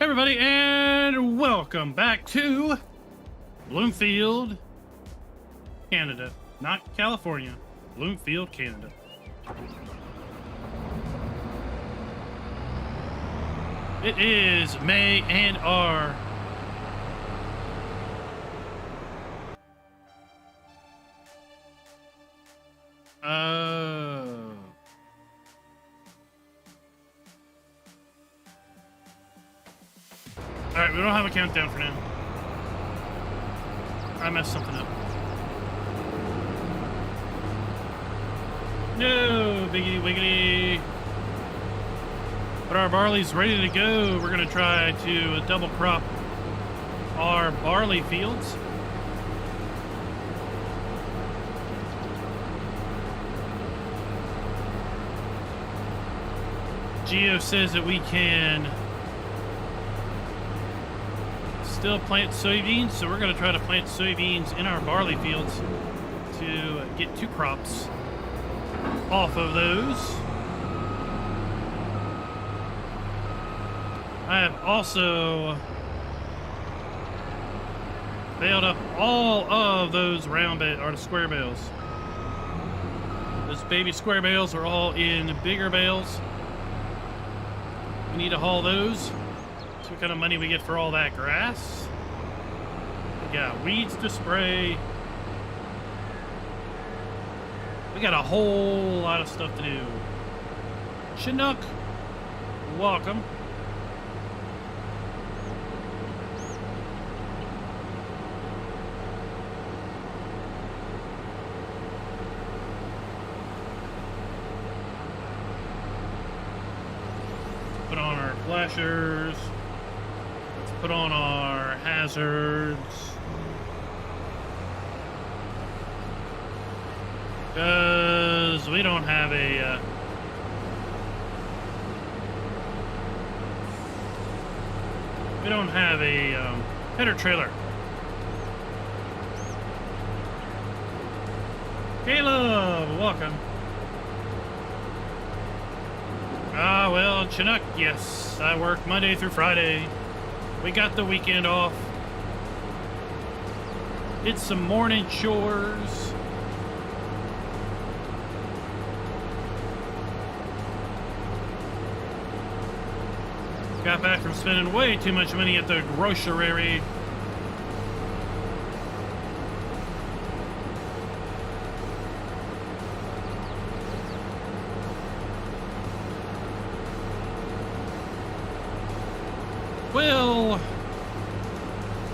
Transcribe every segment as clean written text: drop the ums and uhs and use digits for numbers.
Hey everybody, and welcome back to Bloomfield, Canada. Not California, Bloomfield, Canada. It is May and our Alright, we don't have a countdown for now. I messed something up. No, biggity wiggity. But our barley's ready to go. We're going to try to double crop our barley fields. Geo says that we can still plant soybeans, so we're going to try to plant soybeans in our barley fields to get 2 crops off of those. I have also baled up all of those round bales, or the square bales. Those baby square bales are all in bigger bales. We need to haul those. What kind of money we get for all that grass? We got weeds to spray. We got a whole lot of stuff to do. Chinook, welcome. Put on our flashers. Put on our hazards. Because we don't have a header trailer. Caleb, welcome. Well, Chinook, yes, I work Monday through Friday. We got the weekend off. Did some morning chores. Got back from spending way too much money at the grocery. Well,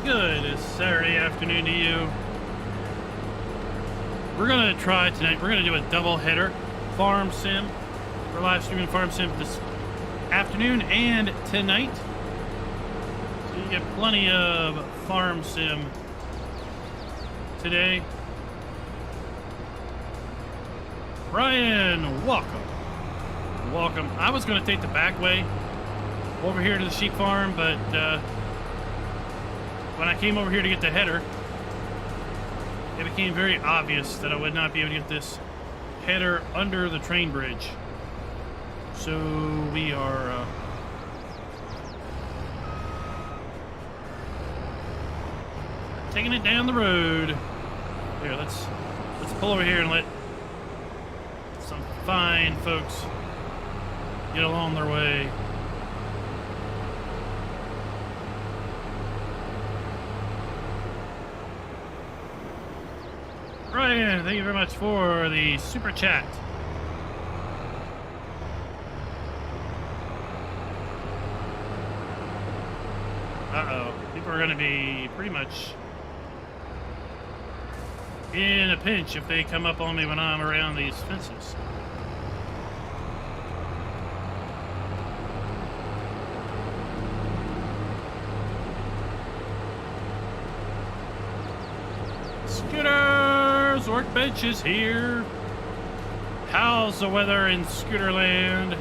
good Saturday afternoon to you. We're going to try tonight, we're going to do a double header farm sim. We're live streaming farm sim this afternoon and tonight. So you get plenty of farm sim today. Ryan, welcome. Welcome. I was going to take the back way over here to the sheep farm, but when I came over here to get the header, it became very obvious that I would not be able to get this header under the train bridge. So we are taking it down the road. Here, let's pull over here and let some fine folks get along their way. Ryan, thank you very much for the super chat. Uh-oh. People are going to be pretty much in a pinch if they come up on me when I'm around these fences. Scooters! Workbench is here. How's the weather in Scooterland?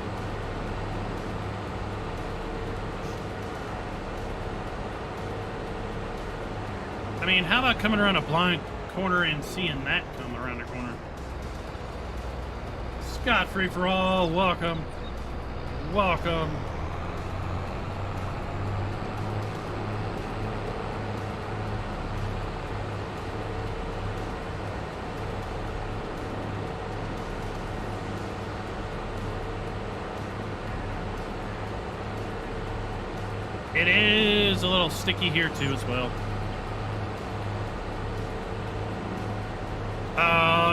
I mean, how about coming around a blind corner and seeing that come around the corner? Scott Free for All, welcome. Welcome. It is a little sticky here too as well.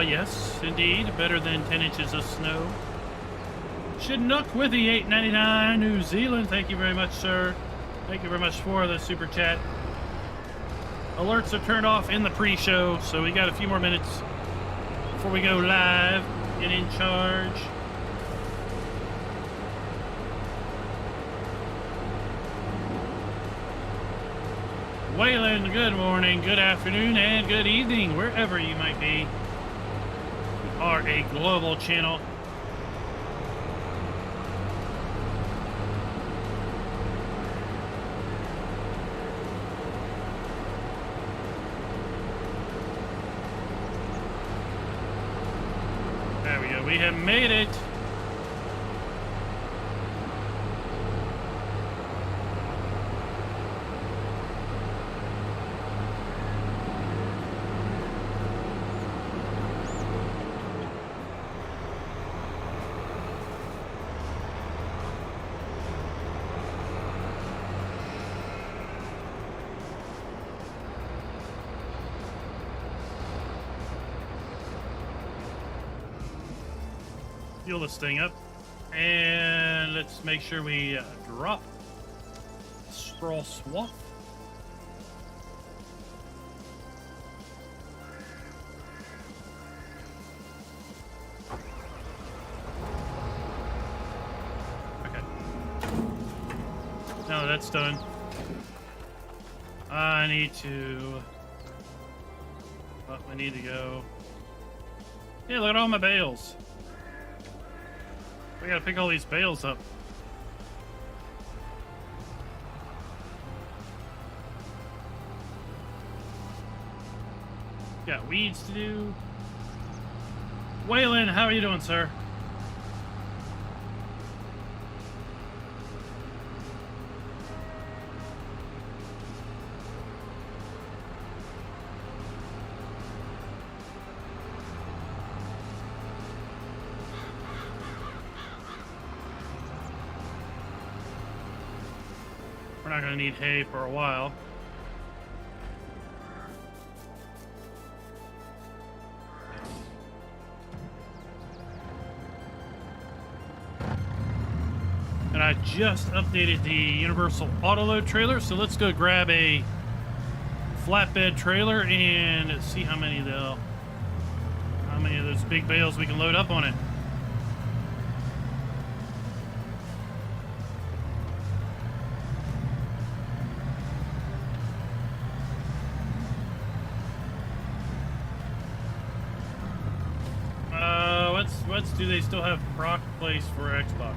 Yes, indeed. Better than 10 inches of snow. Chinook with the $8.99 New Zealand. Thank you very much, sir. Thank you very much for the super chat. Alerts are turned off in the pre-show, so we got a few more minutes before we go live and in charge. Waylon, good morning, good afternoon, and good evening, wherever you might be. We are a global channel. There we go, we have made it. Fuel this thing up, and let's make sure we drop straw swap. Okay, now that that's done, I need to go. Yeah, look at all my bales. We gotta pick all these bales up. Got weeds to do. Waylon, how are you doing, sir? We're not going to need hay for a while. And I just updated the universal autoload trailer, so let's go grab a flatbed trailer and see how many of those big bales we can load up on it. Do they still have proc place for Xbox?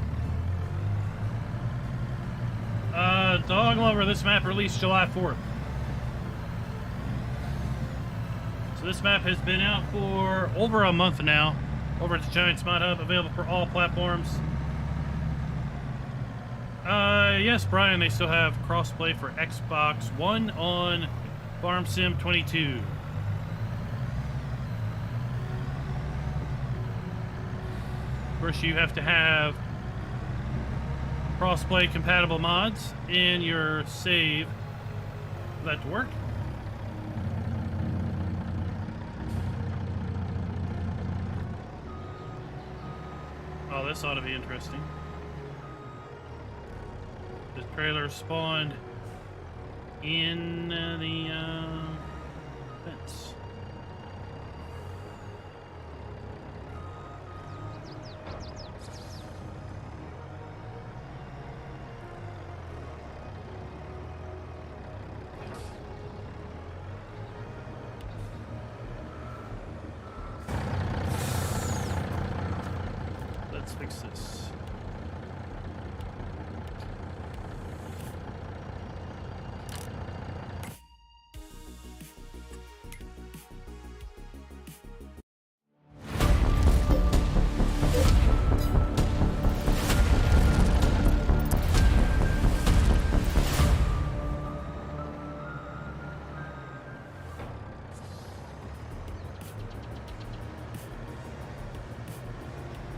Dog Lover, this map released July 4th. So this map has been out for over a month now. Over at the Giants Mod Hub, available for all platforms. Yes, Brian, they still have crossplay for Xbox One on Farm Sim 22. Of course, you have to have crossplay compatible mods in your save for that to work. Oh, this ought to be interesting. The trailer spawned in the fence. Fix this.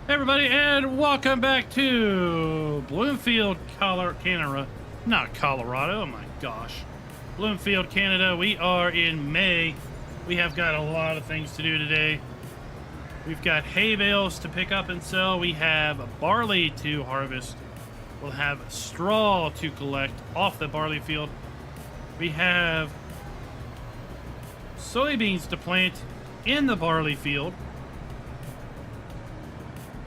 Hey everybody, and welcome back to Bloomfield, Canada. Not Colorado. Oh my gosh. Bloomfield, Canada. We are in May. We have got a lot of things to do today. We've got hay bales to pick up and sell. We have barley to harvest. We'll have straw to collect off the barley field. We have soybeans to plant in the barley field.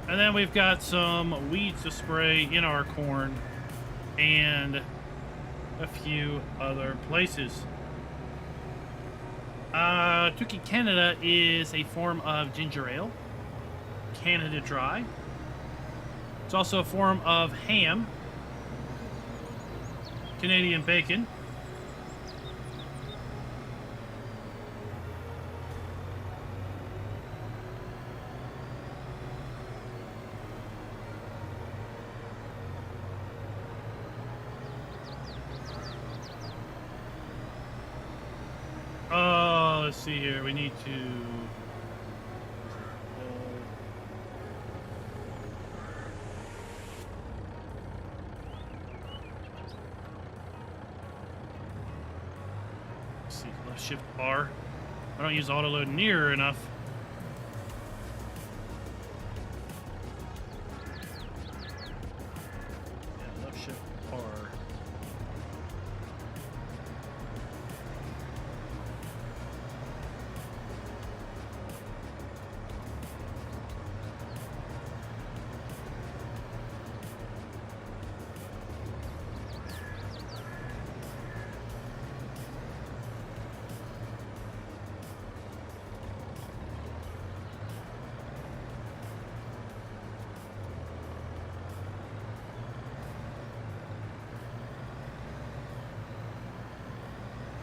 And then we've got some weeds to spray in our corn and a few other places. Tuki Canada is a form of ginger ale. Canada Dry. It's also a form of ham. Canadian bacon. Let's see here. We need to... let's see. Left shift R. I don't use autoload near enough. Yeah, left shift R.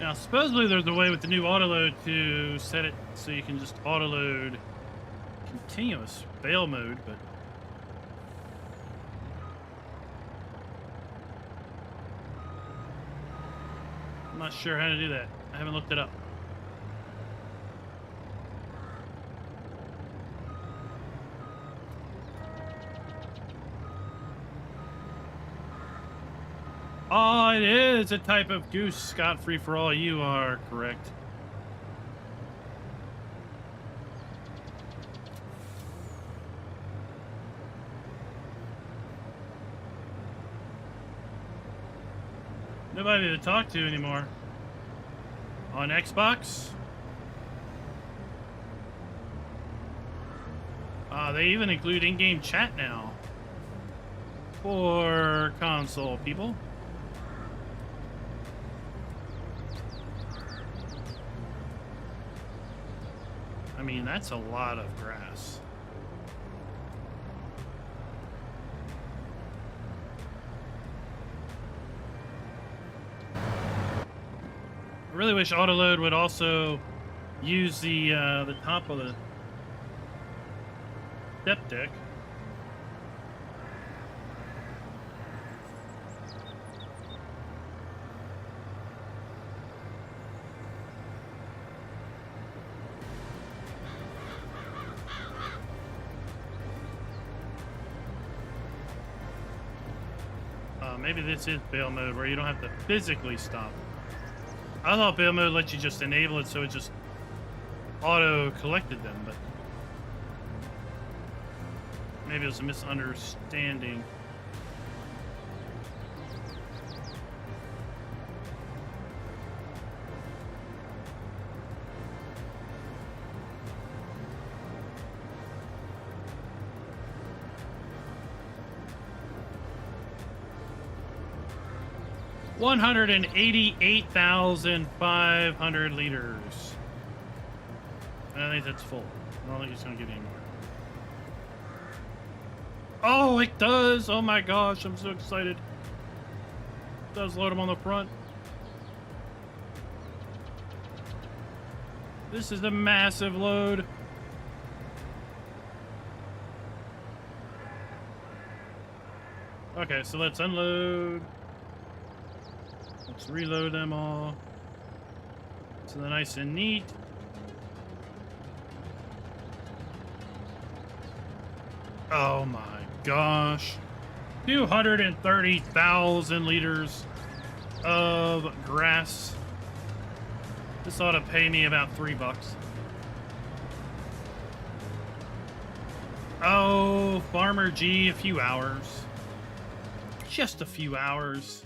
Now, supposedly there's a way with the new autoload to set it so you can just autoload continuous Bale mode, but I'm not sure how to do that. I haven't looked it up. Oh, it is a type of goose, scot-free for all. You are correct. Nobody to talk to anymore. On Xbox? They even include in-game chat now. For console people. I mean, that's a lot of grass. I really wish autoload would also use the top of the step deck. Maybe this is Bale mode where you don't have to physically stop. I thought Bale mode lets you just enable it so it just auto collected them, but maybe it was a misunderstanding. $188,500 liters. I think that's full. I don't think it's gonna get any more. Oh, it does! Oh my gosh, I'm so excited. It does load them on the front. This is a massive load. Okay, so let's unload. Let's reload them all. So they're nice and neat. Oh my gosh. 230,000 liters. of grass. This ought to pay me about $3. Oh, Farmer G, a few hours. Just a few hours.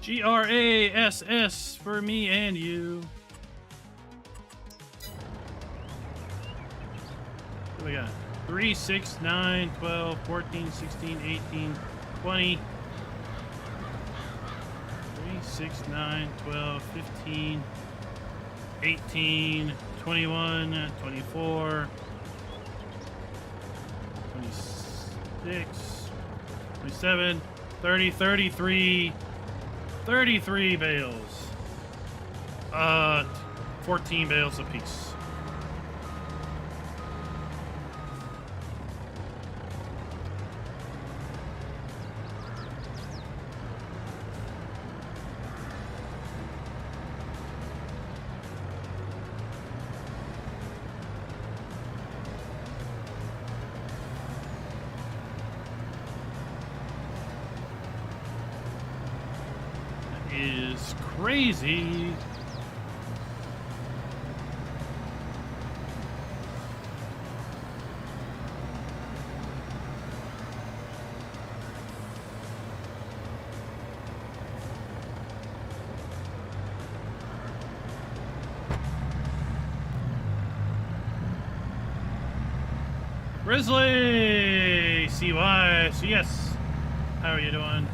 GRASS for me and you. What do we got? 3, 6, 9, 12, 14, 16, 18, 20. 3, 6, 9, 12, 15, 18, 21, 24, 26, 27, 30, 33. 33 bales. 14 bales apiece. Is crazy. Grizzly CY CS. How are you doing?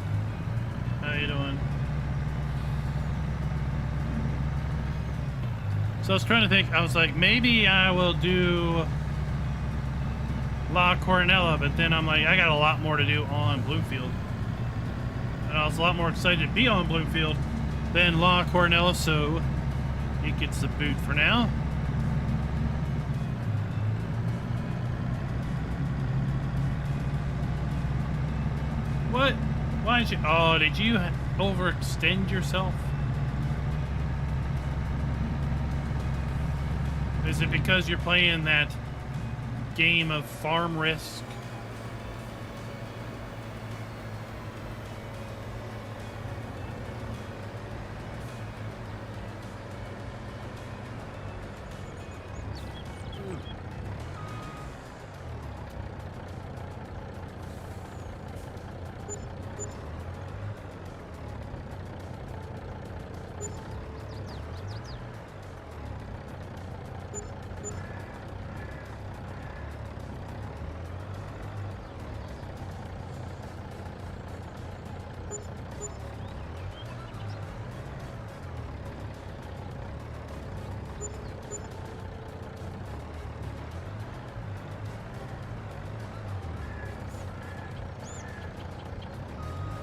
How are you doing? So I was trying to think, I was like, maybe I will do La Coronella, but then I'm like, I got a lot more to do on Bloomfield. And I was a lot more excited to be on Bloomfield than La Coronella, so it gets the boot for now. What? Why did you? Oh, did you overextend yourself? Is it because you're playing that game of farm risk?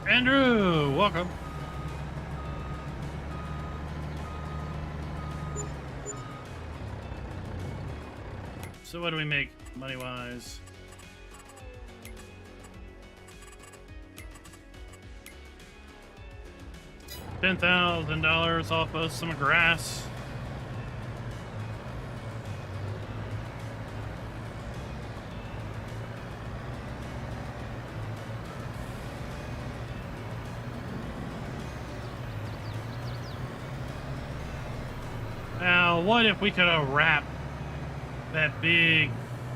Andrew, welcome. So what do we make money-wise? $10,000 off of some grass. Now, what if we could have wrapped that big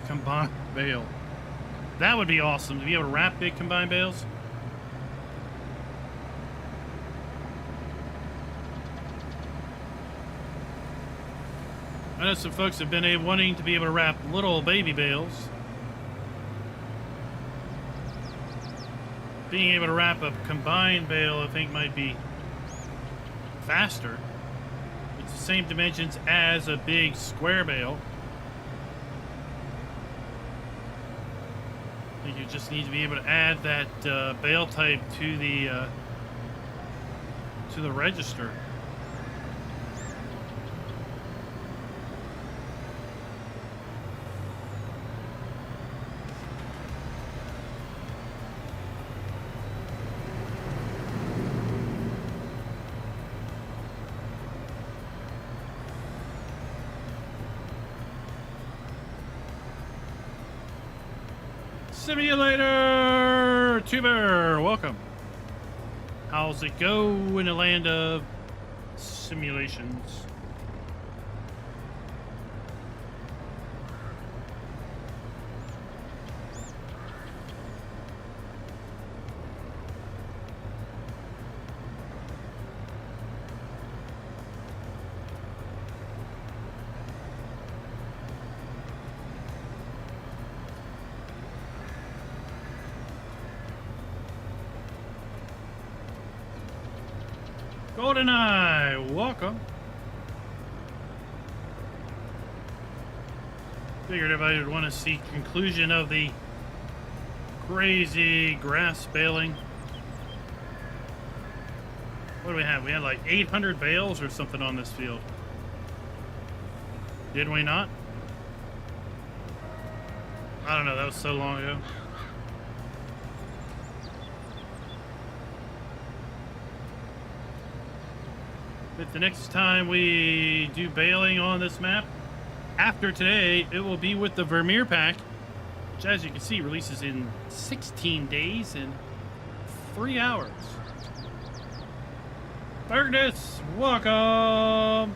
combined bale? That would be awesome to be able to wrap big combined bales. I know some folks have been wanting to be able to wrap little baby bales. Being able to wrap a combined bale, I think, might be faster. It's the same dimensions as a big square bale. I think you just need to be able to add that bale type to the register. Simulator Tuber, welcome. How's it go in the land of simulations? GoldenEye, welcome. Figured everybody would want to see conclusion of the crazy grass baling. What do we have? We had like 800 bales or something on this field. Did we not? I don't know, that was so long ago. But the next time we do baling on this map, after today, it will be with the Vermeer pack, which as you can see releases in 16 days and 3 hours. Fergus, welcome!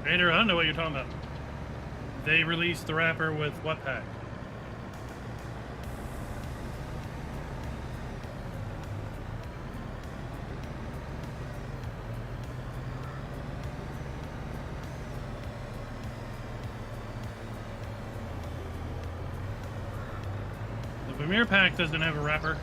Andrew, I don't know what you're talking about. They released the wrapper with what pack? The Vermeer pack doesn't have a wrapper.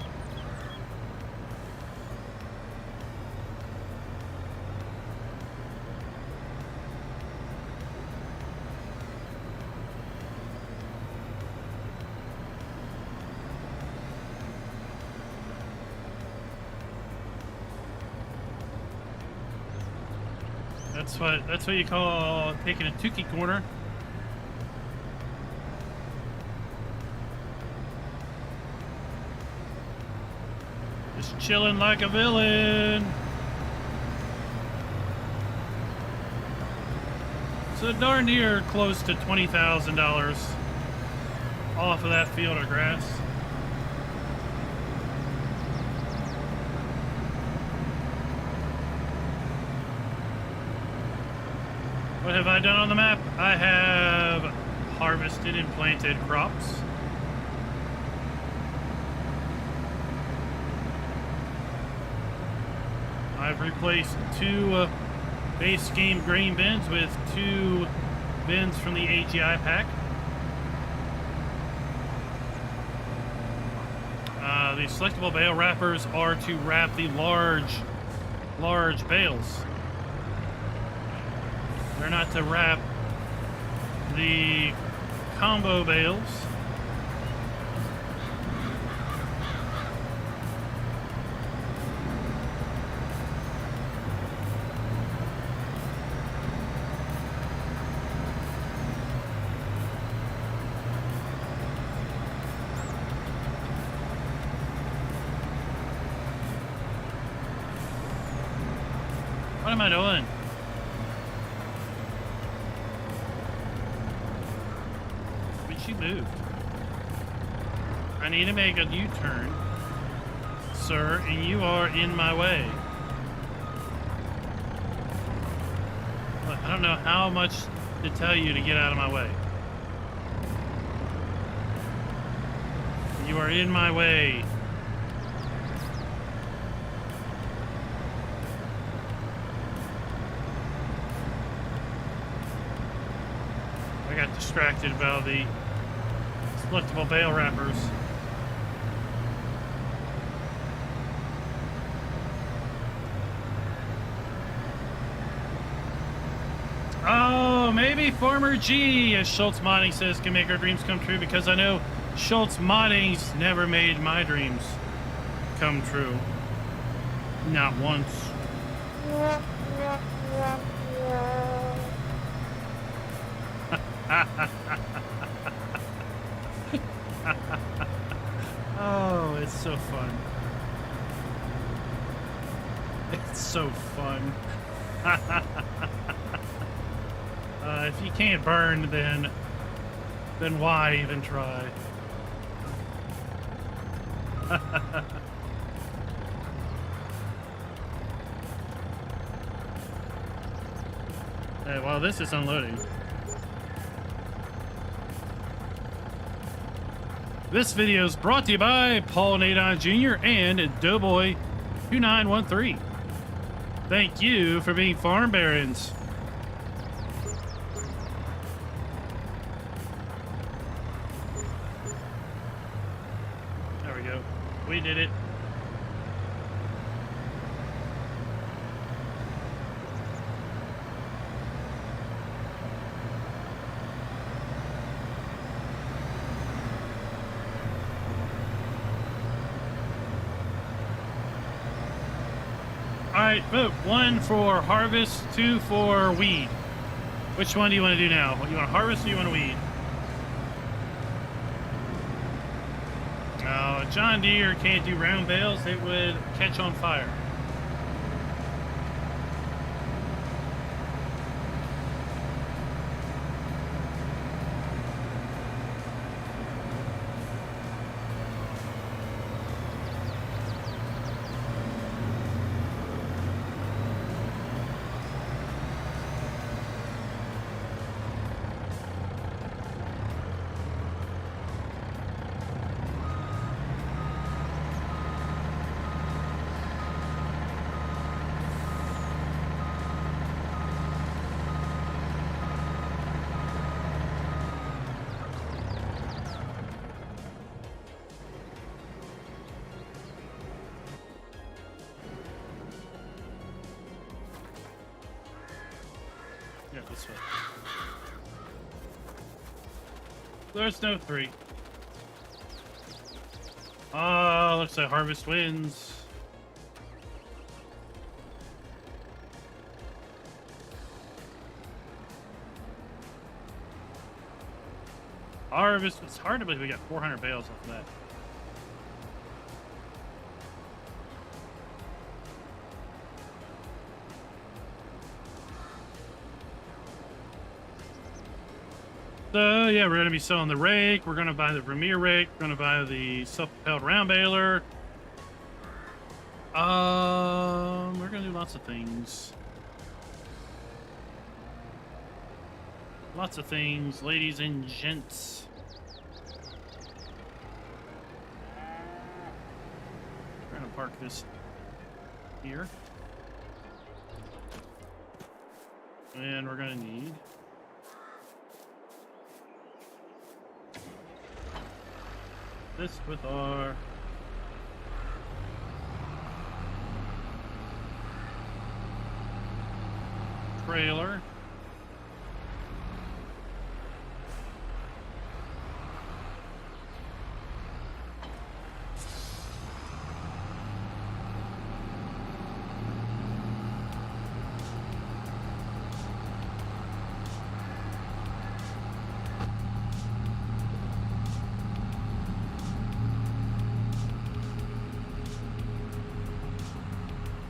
That's what you call taking a Tukey corner. Just chilling like a villain. So darn near close to $20,000 off of that field of grass. What have I done on the map? I have harvested and planted crops. I've replaced 2 base game grain bins with 2 bins from the AGI pack. The selectable bale wrappers are to wrap the large bales. They're not to wrap the combo bales. What am I doing? She moved. I need to make a U-turn, sir, and you are in my way. Look, I don't know how much to tell you to get out of my way. You are in my way. I got distracted by the selectable bale wrappers. Oh, maybe Farmer G, as Schultz Modding says, can make our dreams come true, because I know Schultz Modding's never made my dreams come true. Not once. Oh, it's so fun. It's so fun. If you can't burn, then why even try? Hey, while this is unloading, this video is brought to you by Paul Nadon Jr. and Doughboy2913. Thank you for being farm barons. There we go. We did it. All right, vote. 1 for harvest, 2 for weed. Which one do you want to do now? You want to harvest or you want to weed? No, John Deere can't do round bales. It would catch on fire. Yeah, this way. There's no 3. Looks like harvest wins. Harvest, it's hard to believe we got 400 bales off of that. So, yeah, we're going to be selling the rake. We're going to buy the Vermeer rake. We're going to buy the self-propelled round baler. We're going to do lots of things. Lots of things, ladies and gents. We're going to park this here. And we're going to need... this with our trailer.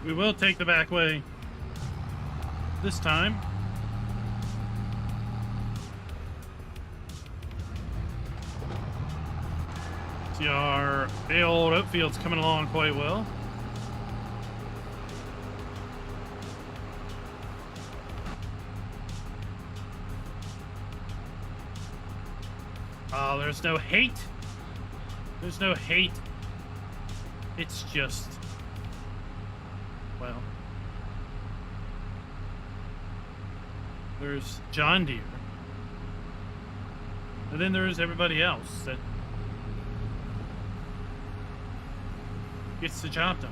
We will take the back way this time. See, our old oat field's coming along quite well. Oh, there's no hate. There's no hate. It's just... well, there's John Deere, and then there's everybody else that gets the job done.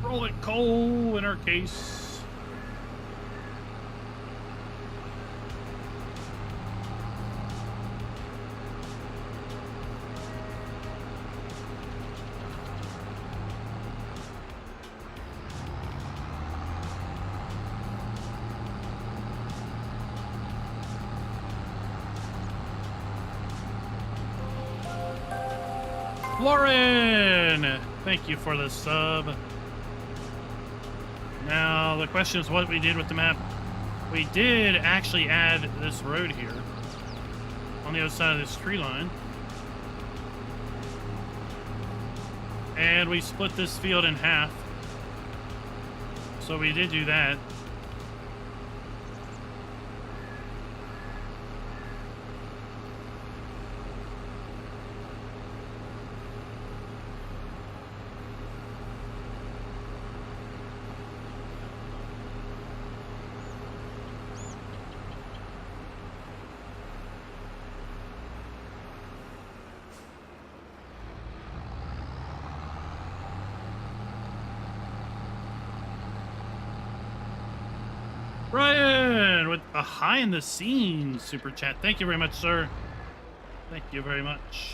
Rolling coal in our case. Warren, thank you for the sub. Now, the question is what we did with the map. We did actually add this road here on the other side of this tree line. And we split this field in half. So we did do that. Brian with a behind the scenes super chat. Thank you very much, sir. Thank you very much.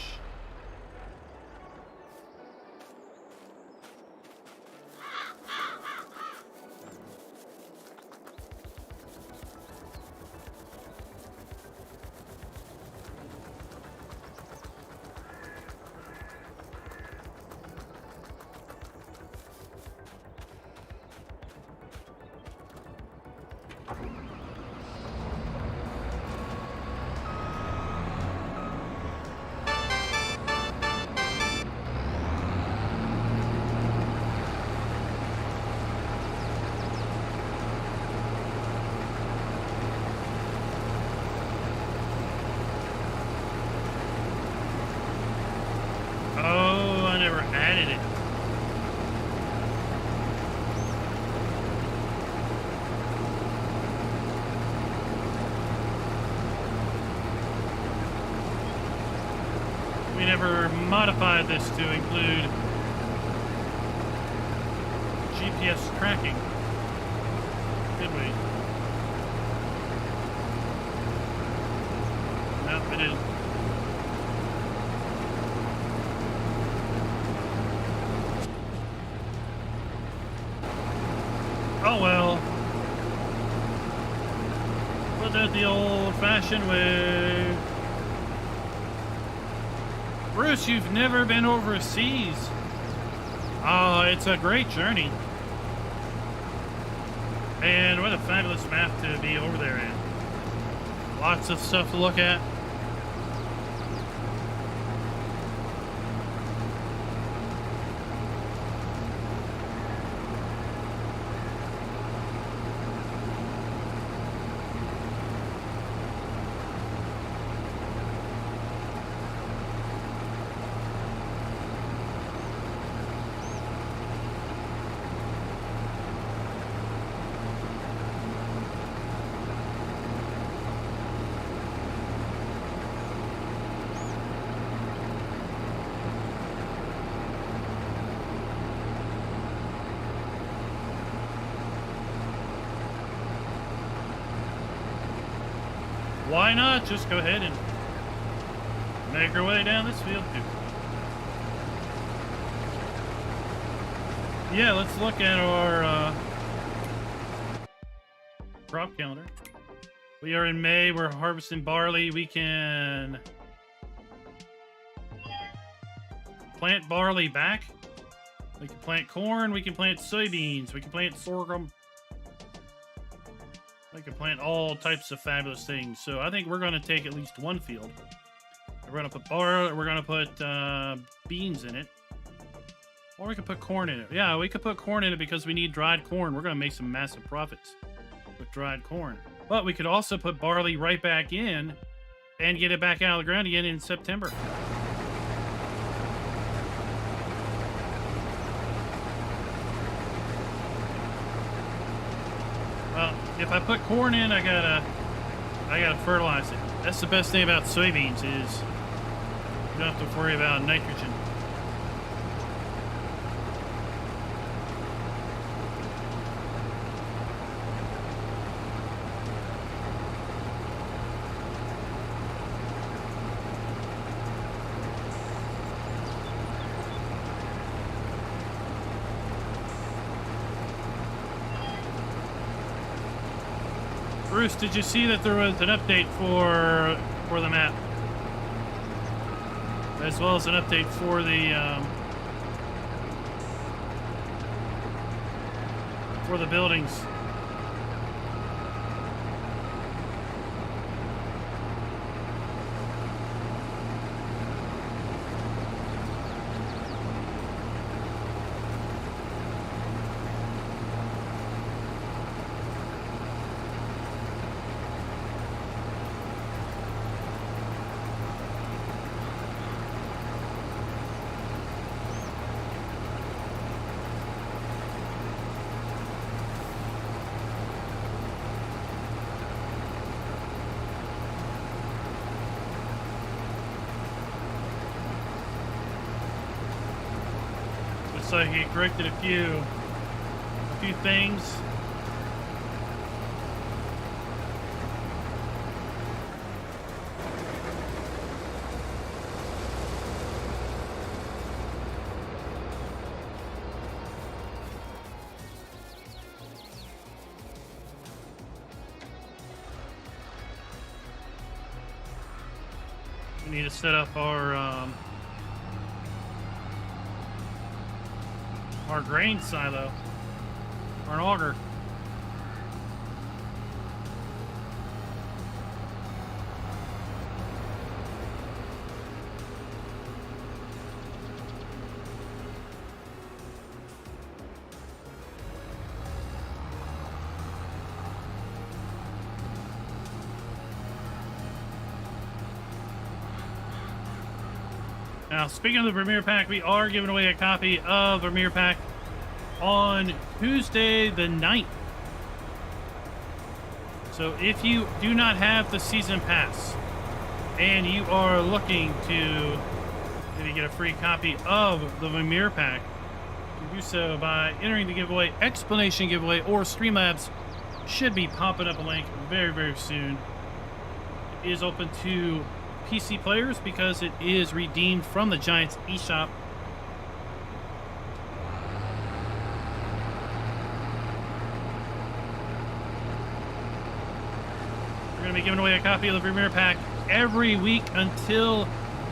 Oh, I never added it. We never modified this to include GPS tracking, did we? Nope, we didn't. Oh well. Put it the old-fashioned way. Bruce, you've never been overseas. Oh, it's a great journey. And what a fabulous map to be over there in. Lots of stuff to look at. Why not just go ahead and make our way down this field too? Yeah, let's look at our crop calendar. We are in May. We're harvesting barley. We can plant barley back. We can plant corn. We can plant soybeans. We can plant sorghum. We can plant all types of fabulous things. So I think we're going to take at least one field. We're going to put we're going to put beans in it. Or we could put corn in it. Yeah, we could put corn in it because we need dried corn. We're going to make some massive profits with dried corn. But we could also put barley right back in and get it back out of the ground again in September. Well, if I put corn in, I gotta fertilize it. That's the best thing about soybeans is you don't have to worry about nitrogen. Bruce, did you see that there was an update for the map? as well as an update for the buildings. So he corrected a few things. We need to set up our grain silo, or an auger. Now, speaking of the Premier Pack, we are giving away a copy of the Premier Pack on Tuesday the 9th. So if you do not have the season pass and you are looking to maybe get a free copy of the Premier Pack, you can do so by entering the giveaway, explanation giveaway, or Streamlabs should be popping up a link very, very soon. It is open to PC players because it is redeemed from the Giants eShop. We're going to be giving away a copy of the Premier Pack every week until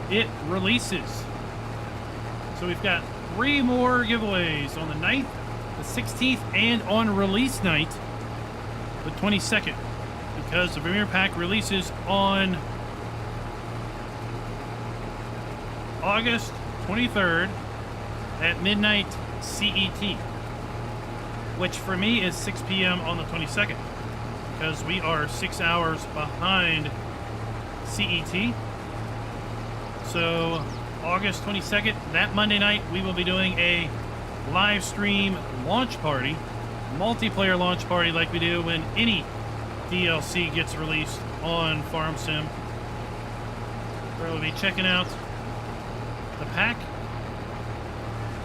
it releases. So we've got 3 more giveaways on the 9th, the 16th, and on release night, the 22nd, because the Premier Pack releases on August 23rd at midnight CET, which for me is 6 p.m. on the 22nd. Because we are 6 hours behind CET. So August 22nd, that Monday night, we will be doing a live stream launch party, multiplayer launch party like we do when any DLC gets released on Farm Sim. Where we'll be checking out the pack,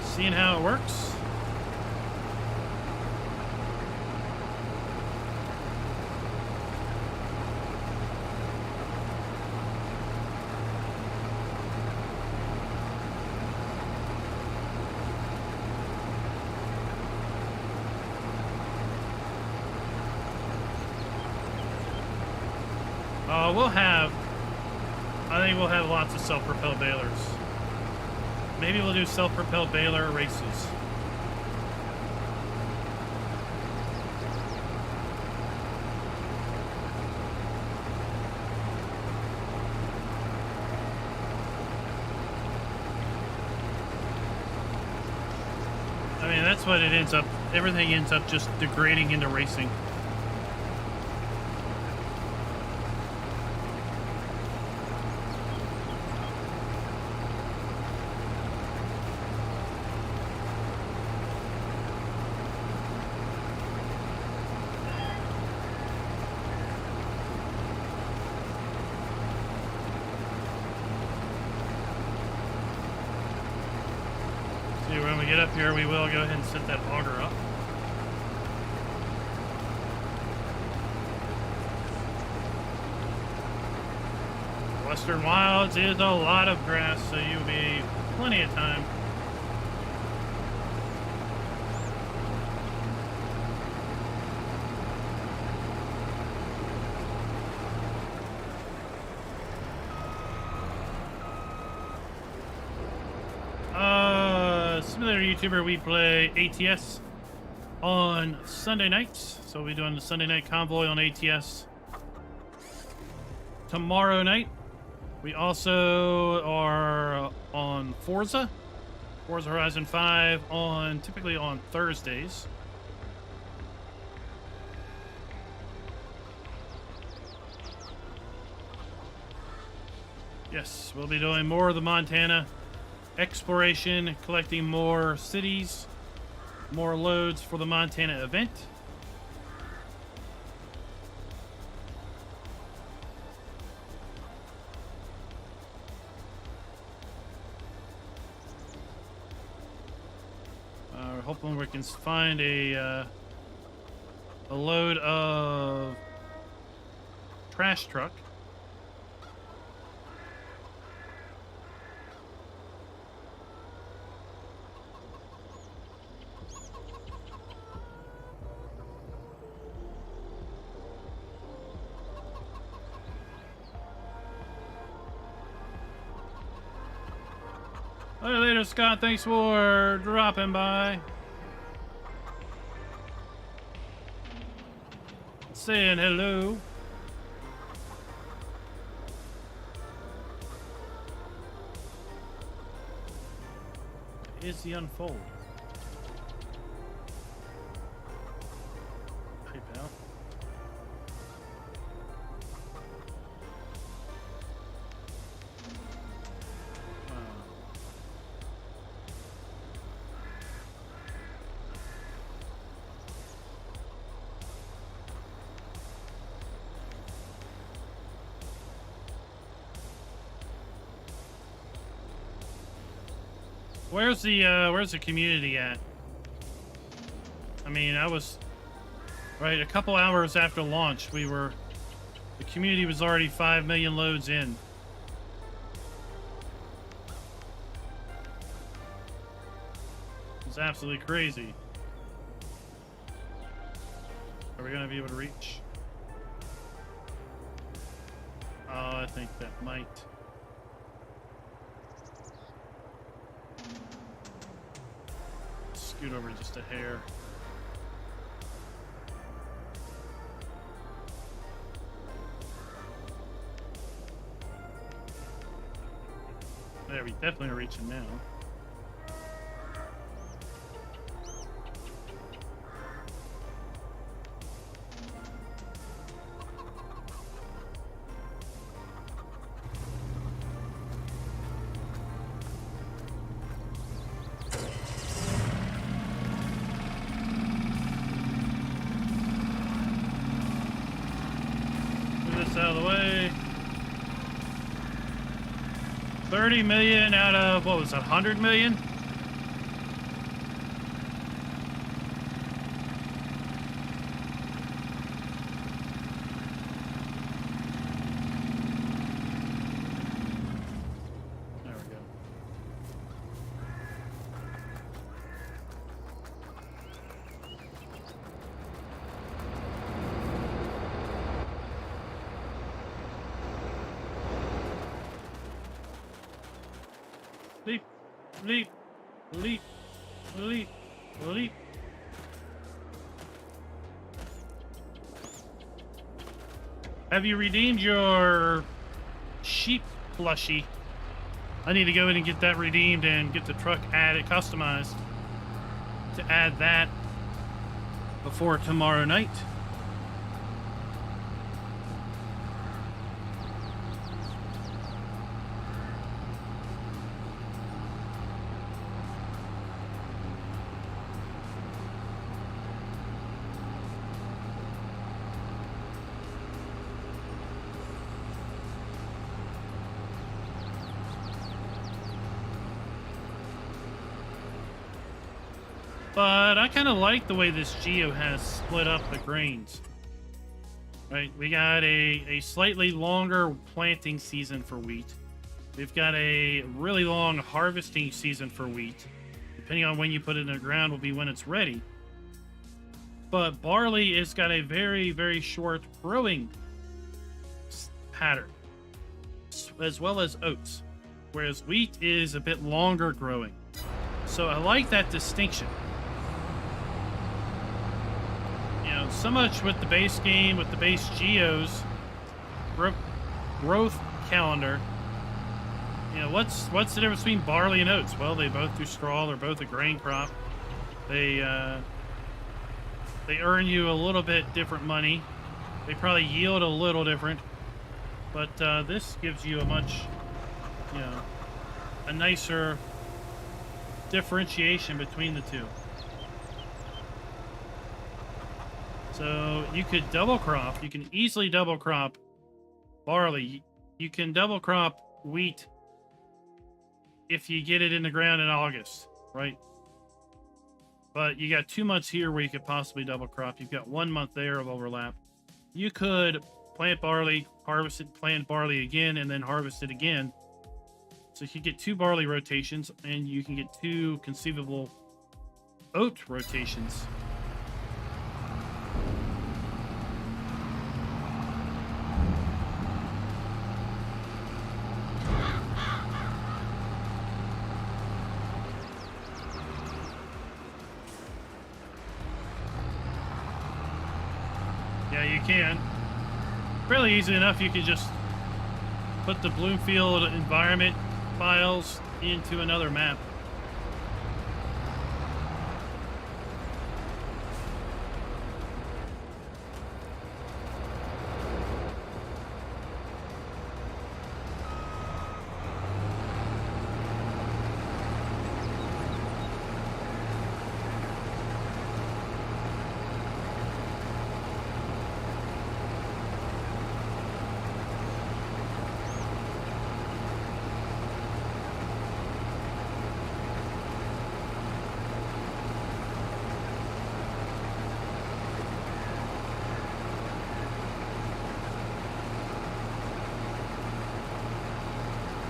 seeing how it works. I think we'll have lots of self-propelled balers. Maybe we'll do self-propelled baler races. I mean, that's what it ends up, everything ends up just degrading into racing. When we get up here, we will go ahead and set that auger up. Western Wilds is a lot of grass, so you'll be plenty of time. YouTuber. We play ATS on Sunday nights. So we'll be doing the Sunday night convoy on ATS tomorrow night. We also are on Forza Horizon 5 typically on Thursdays. Yes, we'll be doing more of the Montana exploration, collecting more cities, more loads for the Montana event. We're hoping we can find a load of trash truck. Later, Scott. Thanks for dropping by. Saying hello. Is the unfold? Hey, pal. Where's the community at? I mean, I was right a couple hours after launch. The community was already 5 million loads in. It's absolutely crazy. Are we gonna be able to reach? Oh, I think that might. Scoot over just a hair. There, we definitely are reaching now. Out of the way. 30 million out of, what was that, 100 million? There we go. Leap, leap, leap, leap, leap. Have you redeemed your sheep plushie? I need to go in and get that redeemed and get the truck added, customized to add that before tomorrow night. But I kind of like the way this Geo has split up the grains. Right, we got a slightly longer planting season for wheat. We've got a really long harvesting season for wheat. Depending on when you put it in the ground will be when it's ready. But barley has got a very, very short growing pattern, as well as oats. Whereas wheat is a bit longer growing. So I like that distinction. You know, so much with the base game, with the base geos, growth calendar. You know, what's the difference between barley and oats? Well, they both do straw. They're both a grain crop. They earn you a little bit different money. They probably yield a little different. But this gives you a much, you know, a nicer differentiation between the two. So you could double crop. You can easily double crop barley. You can double crop wheat if you get it in the ground in August, right? But you got 2 months here where you could possibly double crop. You've got 1 month there of overlap. You could plant barley, harvest it, plant barley again, and then harvest it again. So you can get 2 barley rotations, and you can get 2 conceivable oat rotations. Yeah, you can. Fairly easy enough. You can just put the Bloomfield environment files into another map.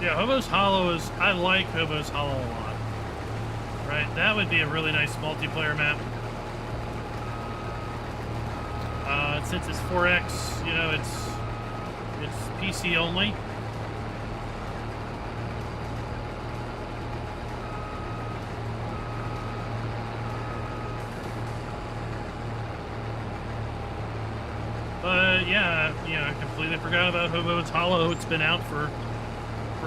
Yeah, Hobo's Hollow is... I like Hobo's Hollow a lot. Right? That would be a really nice multiplayer map. Since it's 4X, you know, it's PC only. But yeah, I completely forgot about Hobo's Hollow. It's been out for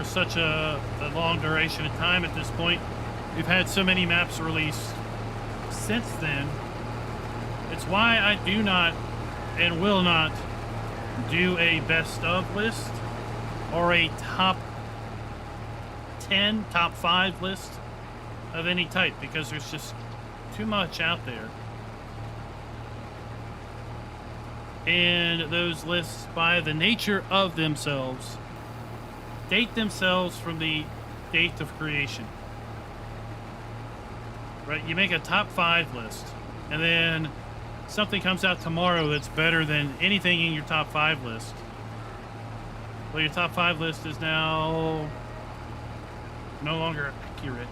such a long duration of time at this point. We've had so many maps released since then. It's why I do not and will not do a best of list or a top 10, top 5 list of any type, because there's just too much out there. And those lists, by the nature of themselves, date themselves from the date of creation. Right? You make a top 5 list, and then something comes out tomorrow that's better than anything in your top 5 list. Well, your top 5 list is now no longer accurate.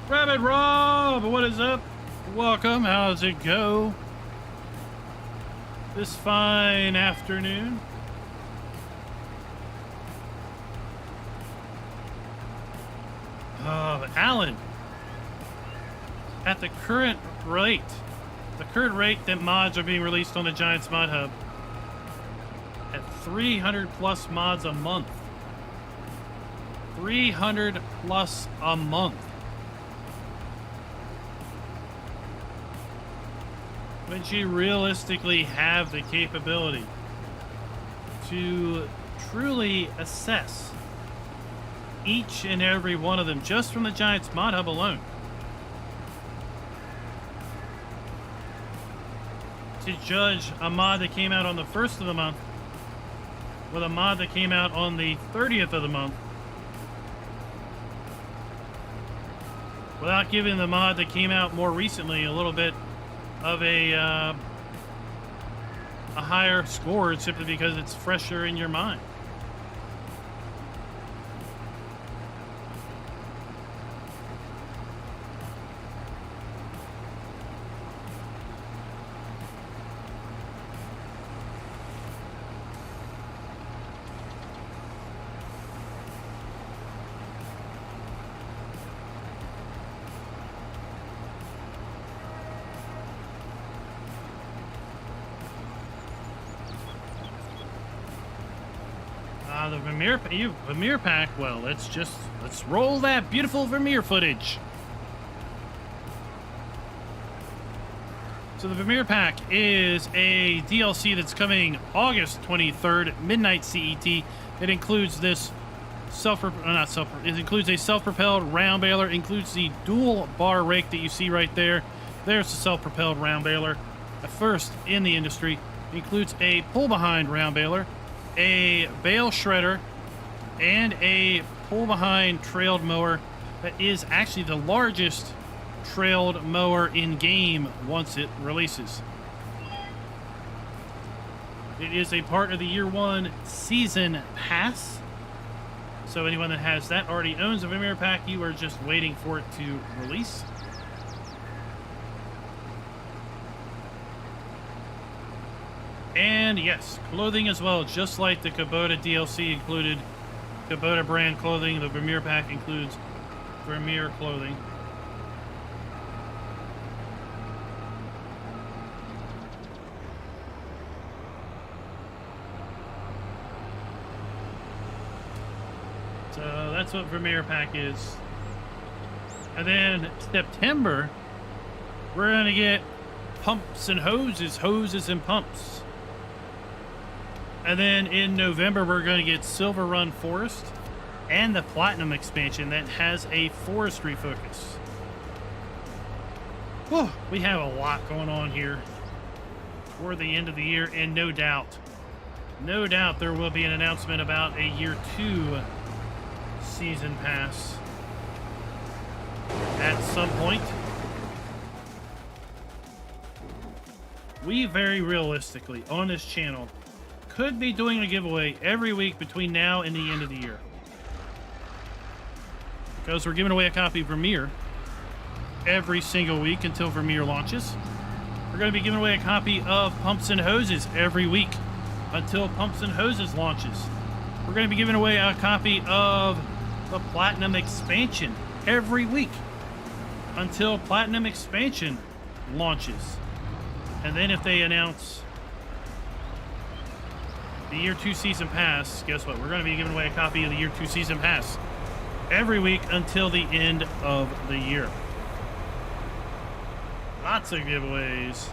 Rabbit Rob, what is up? Welcome. How's it go this fine afternoon? Alan, at the current rate that mods are being released on the Giants Mod Hub, at 300 plus mods a month. 300 plus a month. When you realistically have the capability to truly assess each and every one of them just from the Giants Mod Hub alone, to judge a mod that came out on the 1st of the month with a mod that came out on the 30th of the month, without giving the mod that came out more recently a little bit of a a higher score simply because it's fresher in your mind. The Vermeer pack, well, let's roll that beautiful Vermeer footage. So the Vermeer pack is a DLC that's coming August 23rd, midnight CET. It includes this it includes a self-propelled round baler, includes the dual bar rake that you see right there. There's the self-propelled round baler, the first in the industry. It includes a pull-behind round baler, a bale shredder, and a pull-behind trailed mower that is actually the largest trailed mower in game once it releases. It is a part of the Year 1 Season Pass. So anyone that has that already owns a Vermeer pack. You are just waiting for it to release. And yes, clothing as well, just like the Kubota DLC included Kubota brand clothing. The Vermeer pack includes Vermeer clothing. So that's what Vermeer pack is. And then September, we're going to get pumps and hoses and pumps. And then in November, we're going to get Silver Run Forest and the Platinum expansion that has a forestry focus. Whew, we have a lot going on here for the end of the year, and no doubt there will be an announcement about a Year 2 Season Pass at some point. We very realistically, on this channel, could be doing a giveaway every week between now and the end of the year. Because we're giving away a copy of Vermeer every single week until Vermeer launches. We're going to be giving away a copy of Pumps and Hoses every week until Pumps and Hoses launches. We're going to be giving away a copy of the Platinum expansion every week until Platinum expansion launches. And then if they announce the Year 2 Season Pass, guess what? We're going to be giving away a copy of the Year 2 Season Pass every week until the end of the year. Lots of giveaways.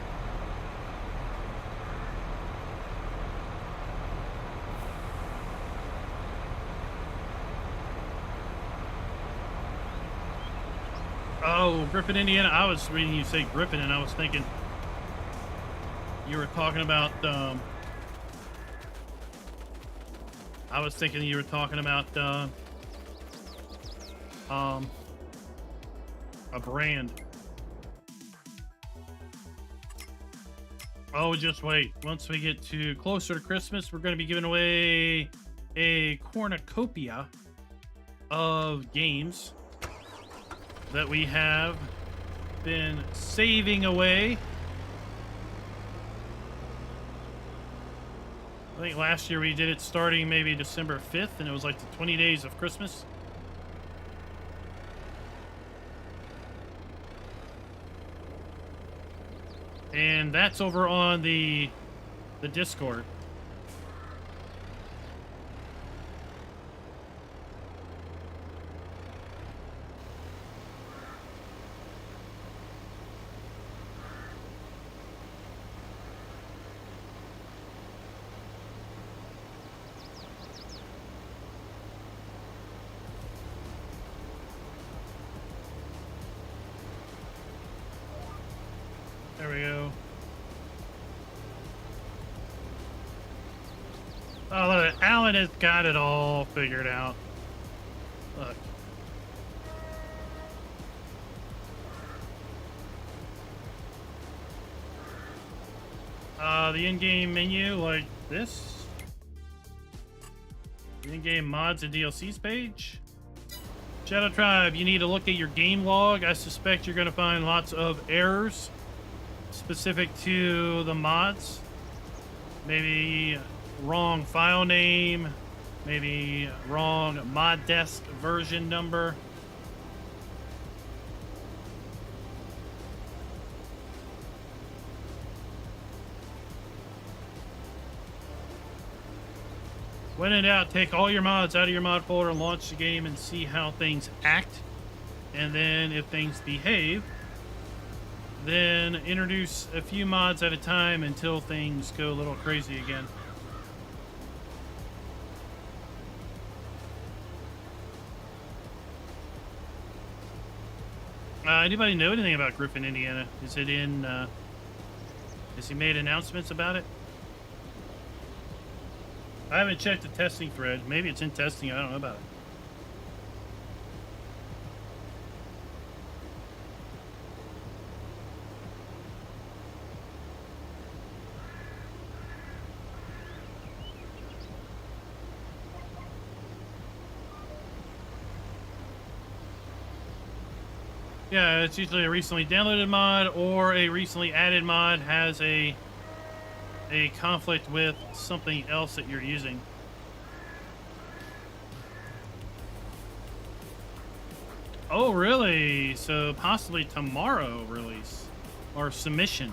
Oh, Griffin, Indiana. I was reading you say Griffin, and I was thinking you were talking about a brand. Oh, just wait. Once we get to closer to Christmas, we're going to be giving away a cornucopia of games that we have been saving away. I think last year we did it starting maybe December 5th, and it was like the 20 days of Christmas. And that's over on the Discord. There we go. Oh, look, Alan has got it all figured out. Look. The in-game menu like this. The in-game mods and DLCs page. Shadow Tribe, you need to look at your game log. I suspect you're going to find lots of errors specific to the mods. Maybe wrong file name, maybe wrong mod desk version number. When in doubt, take all your mods out of your mod folder, launch the game, and see how things act. And then if things behave, then introduce a few mods at a time until things go a little crazy again. Anybody know anything about Griffin, Indiana? Is it in, has he made announcements about it? I haven't checked the testing thread. Maybe it's in testing. I don't know about it. Yeah, it's usually a recently downloaded mod or a recently added mod has a conflict with something else that you're using. Oh, really? So possibly tomorrow release or submission.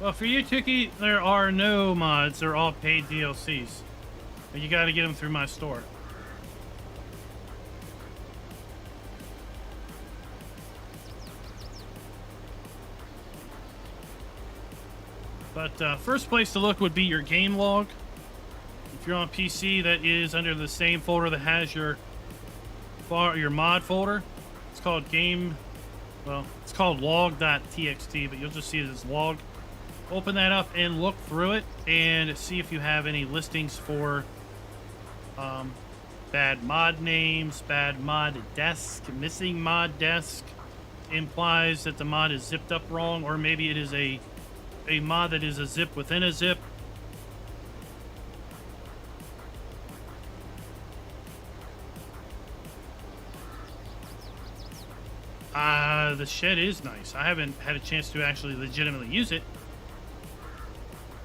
Well, for you, Tookie, there are no mods. They're all paid DLCs. But you got to get them through my store. But first place to look would be your game log. If you're on PC, that is under the same folder that has your mod folder. It's called it's called log.txt, but you'll just see it as log. Open that up and look through it and see if you have any listings for bad mod names, bad mod desk, missing mod desk implies that the mod is zipped up wrong, or maybe it is a mod that is a zip within a zip. The shed is nice. I haven't had a chance to actually legitimately use it.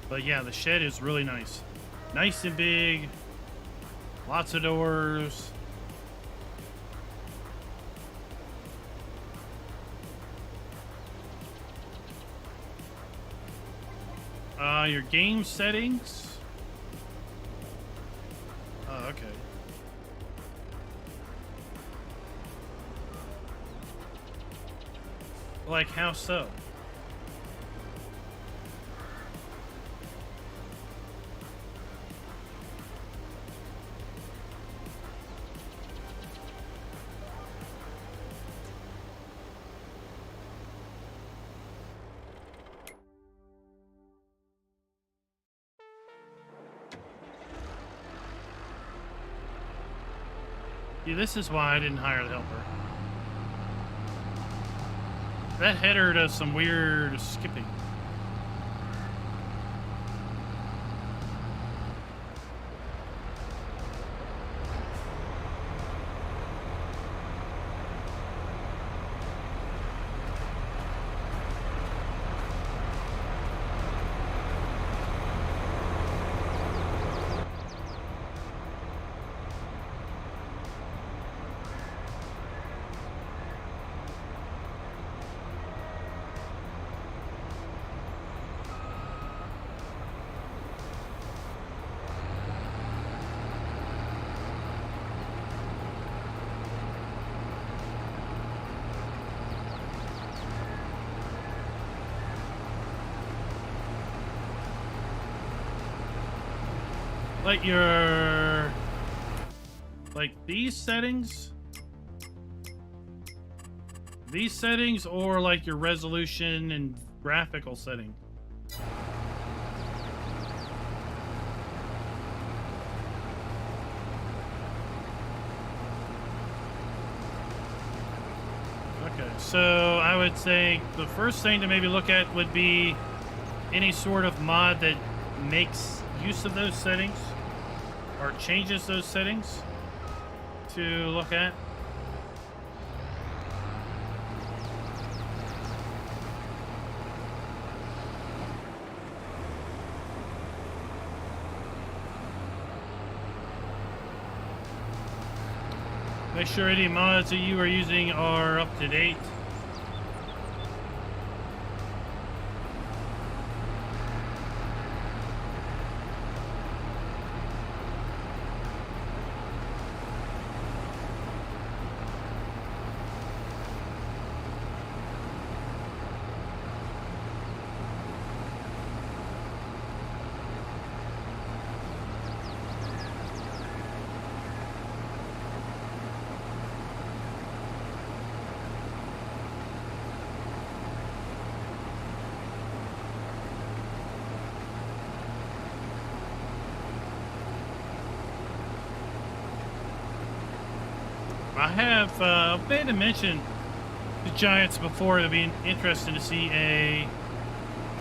But yeah, the shed is really nice. Nice and big. Lots of doors. Your game settings. Oh, okay. Like how so? See, this is why I didn't hire the helper. That header does some weird skipping. Like your like these settings, or like your resolution and graphical setting. Okay, so I would say the first thing to maybe look at would be any sort of mod that makes use of those settings or changes those settings to look at. Make sure any mods that you are using are up to date. I have made a mention to Giants before. It'd be interesting to see a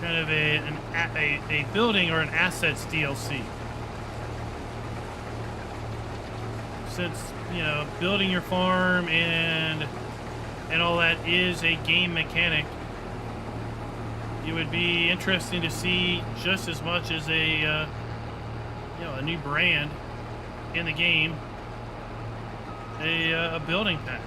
kind of a building or an assets DLC. Since, you know, building your farm and all that is a game mechanic, it would be interesting to see just as much as a you know, a new brand in the game. A building pack.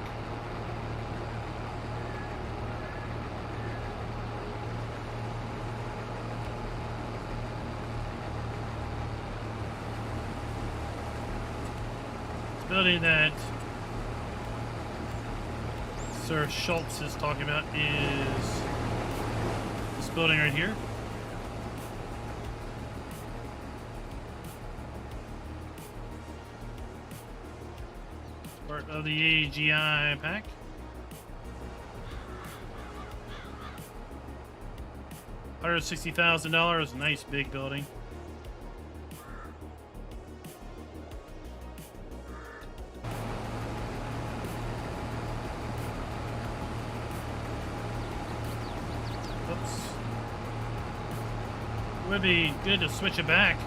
This building that Sir Schultz is talking about is this building right here. Part of the AGI pack. $160,000, nice big building. Oops. Would be good to switch it back.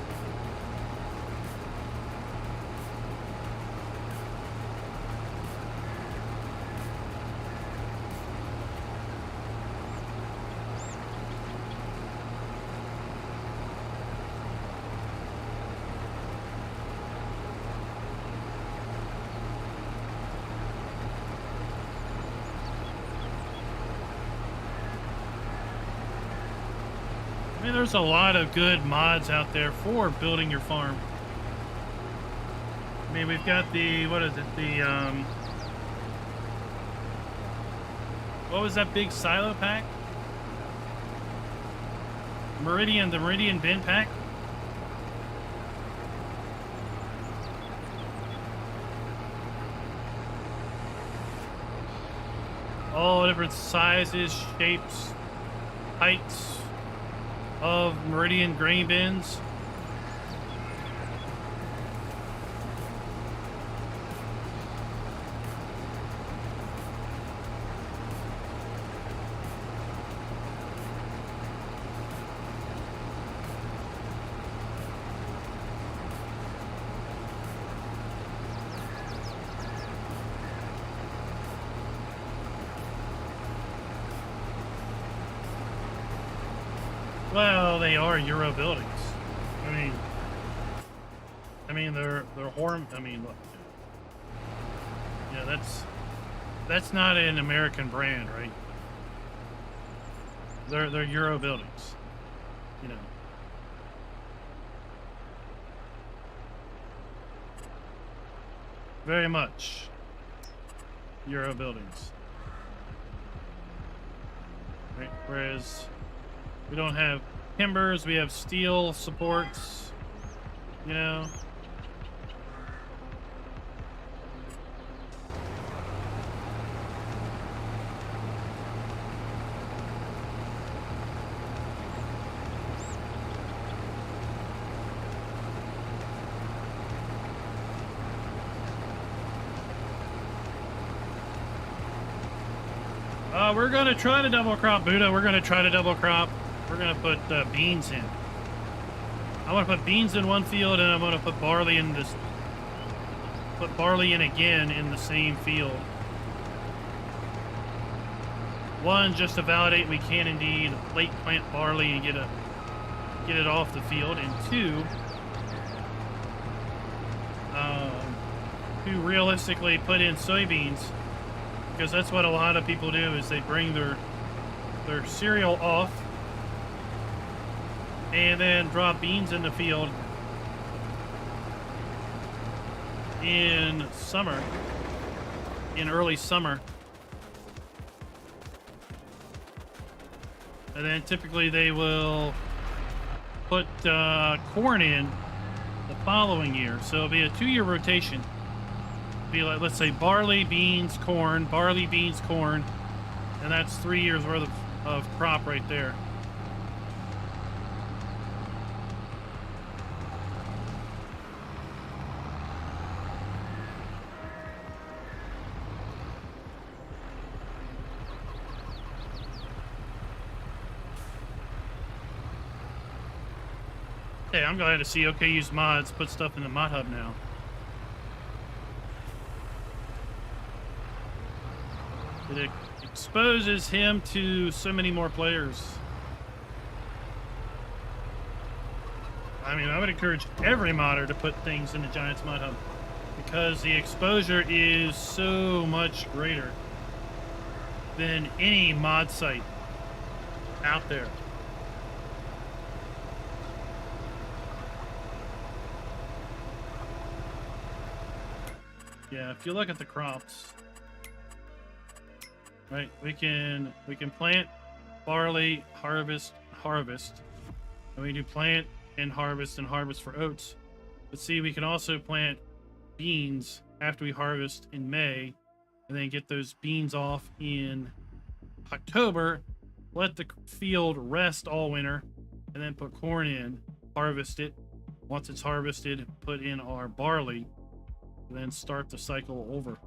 I mean, there's a lot of good mods out there for building your farm. I mean, we've got the, what is it, the, what was that big silo pack? The Meridian bin pack? All different sizes, shapes, heights of Meridian grain bins. Well, they are Euro buildings. I mean, they're horn. I mean, look. Yeah, that's not an American brand, right? They're Euro buildings. You know. Very much Euro buildings. Right? Whereas we don't have timbers, we have steel supports, you know. We're going to try to double crop, Buddha. We're going to try to double crop. We're going to put beans in. I want to put beans in one field, and I'm going to put barley in this. Put barley in again in the same field. One, just to validate we can indeed late plant barley and get it off the field, and two, to realistically put in soybeans, because that's what a lot of people do, is they bring their cereal off and then drop beans in the field in early summer. And then typically they will put corn in the following year. So it'll be a 2-year rotation. It'll be like, let's say, barley, beans, corn, barley, beans, corn. And that's 3 years worth of crop right there. Hey, I'm glad to see OK use mods put stuff in the mod hub now. It exposes him to so many more players. I mean, I would encourage every modder to put things in the Giants mod hub, because the exposure is so much greater than any mod site out there. Yeah, if you look at the crops, right, we can plant, barley, harvest, and we do plant and harvest for oats. But see, we can also plant beans after we harvest in May, and then get those beans off in October, let the field rest all winter, and then put corn in, harvest it. Once it's harvested, put in our barley, and then start the cycle over.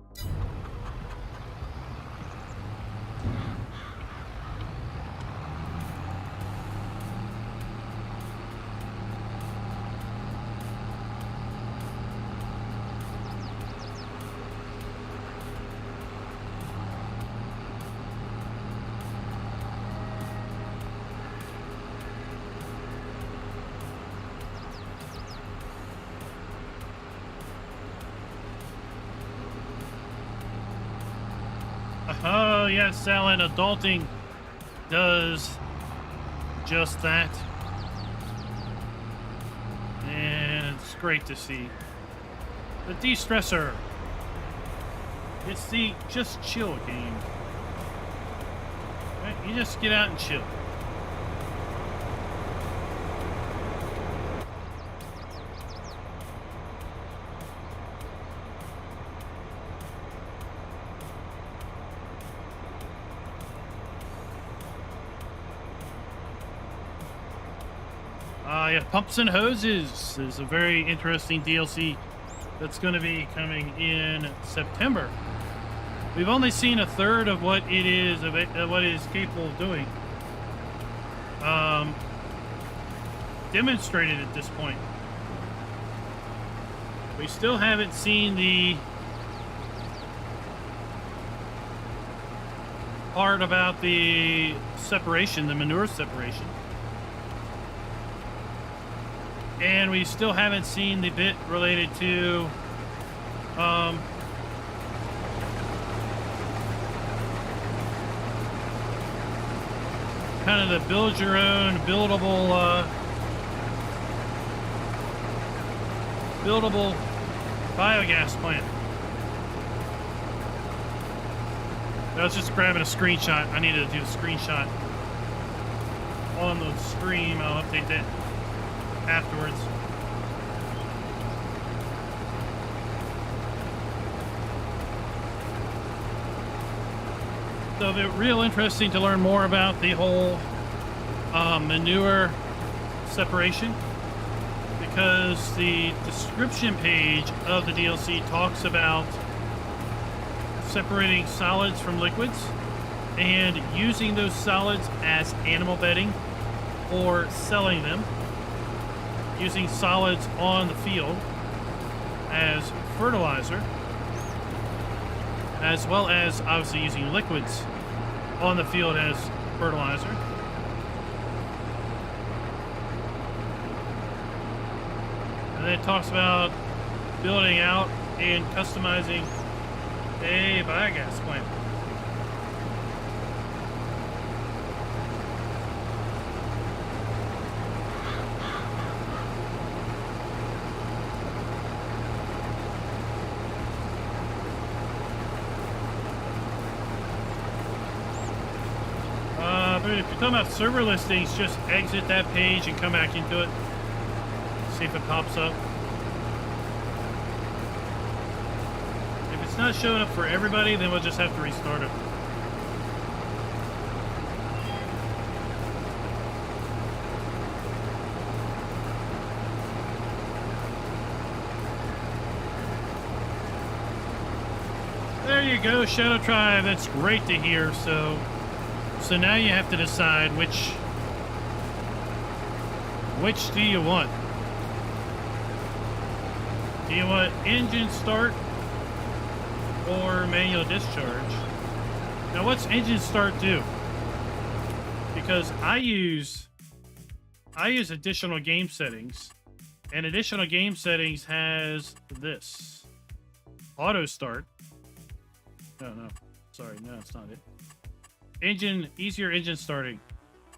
Oh, yes, Alan, adulting does just that. And it's great to see. The de-stressor. It's the just chill game. Right? You just get out and chill. Yeah, Pumps and Hoses is a very interesting DLC that's going to be coming in September. We've only seen a third of what it is capable of doing. Demonstrated at this point. We still haven't seen the part about the separation, the manure separation. And we still haven't seen the bit related to kind of the build your own buildable biogas plant. I was just grabbing a screenshot. I needed to do a screenshot on the stream. I'll update that afterwards. So it'll be real interesting to learn more about the whole manure separation, because the description page of the DLC talks about separating solids from liquids, and using those solids as animal bedding or selling them, using solids on the field as fertilizer, as well as obviously using liquids on the field as fertilizer. And then it talks about building out and customizing a biogas plant. But if you're talking about server listings, just exit that page and come back into it. See if it pops up. If it's not showing up for everybody, then we'll just have to restart it. There you go, Shadow Tribe. That's great to hear. So now you have to decide which do you want? Do you want engine start or manual discharge? Now, what's engine start do? Because I use additional game settings, and additional game settings has this auto start. No, sorry, no, it's not it. Easier engine starting.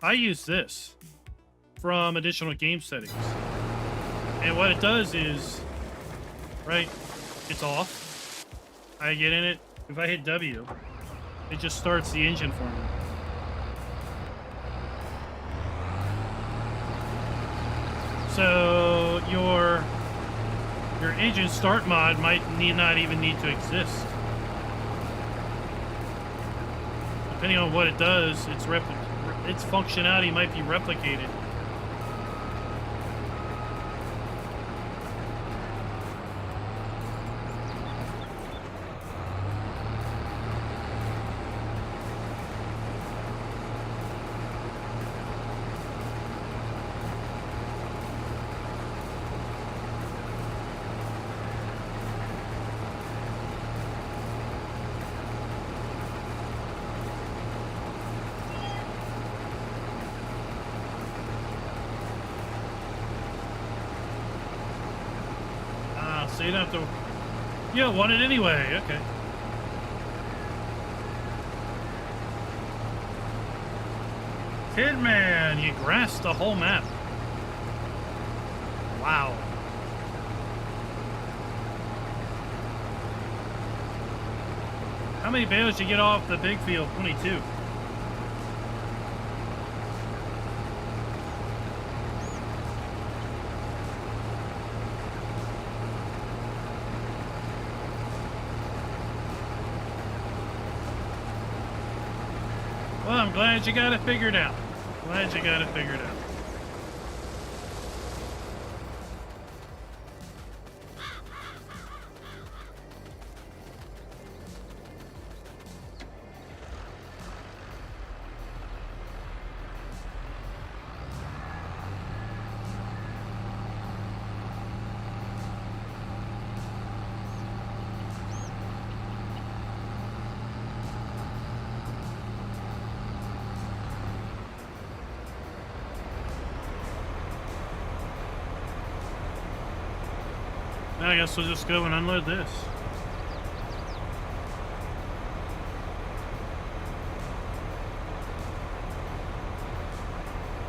I use this from additional game settings. And what it does is, right, it's off. I get in it. If I hit W, it just starts the engine for me. So your engine start mod might not even need to exist. Depending on what it does, its functionality might be replicated. So you don't have to... You don't want it anyway. Okay. Kidman, you grasped the whole map. Wow. How many bales did you get off the big field? 22. Well, I'm glad you got it figured out. Glad you got it figured out. I guess we'll just go and unload this.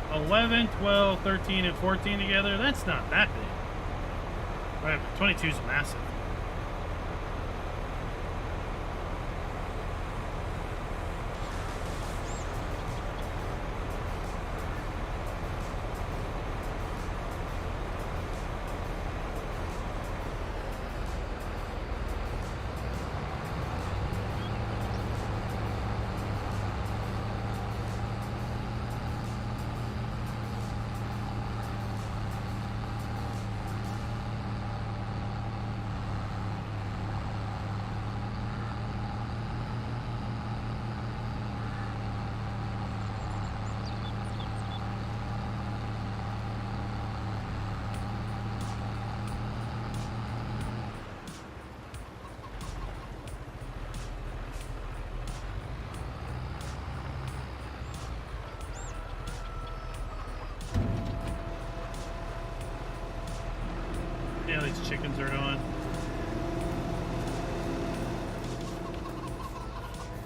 $11, $12, $13, and $14 together. That's not that big. Right, 22 is massive. chickens are doing.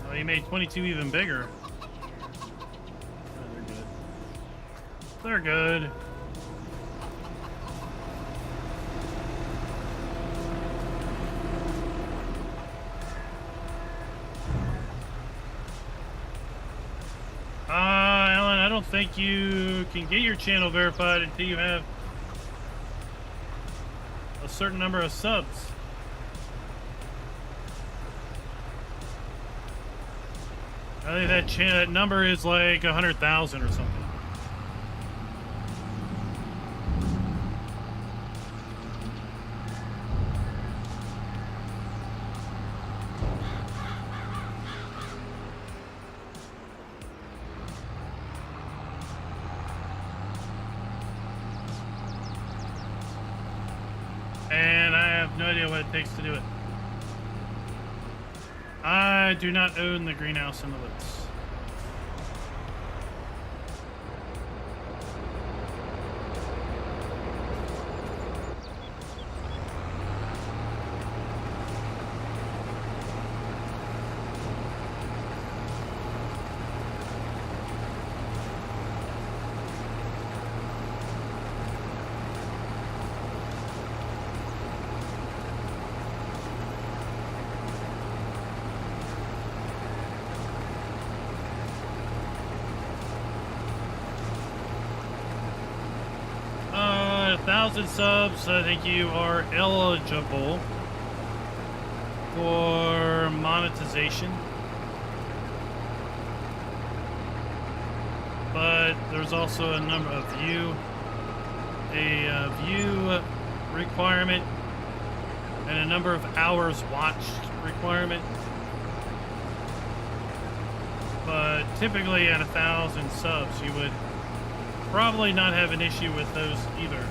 Oh, he made 22 even bigger. Oh, they're good. They're good. Alan, I don't think you can get your channel verified until you have a certain number of subs. I think that number is like 100,000 or something. And I have no idea what it takes to do it. I do not own the greenhouse in the woods. Subs, I think you are eligible for monetization, but there's also a number of view requirement and a number of hours watched requirement. But typically at 1,000 subs, you would probably not have an issue with those either.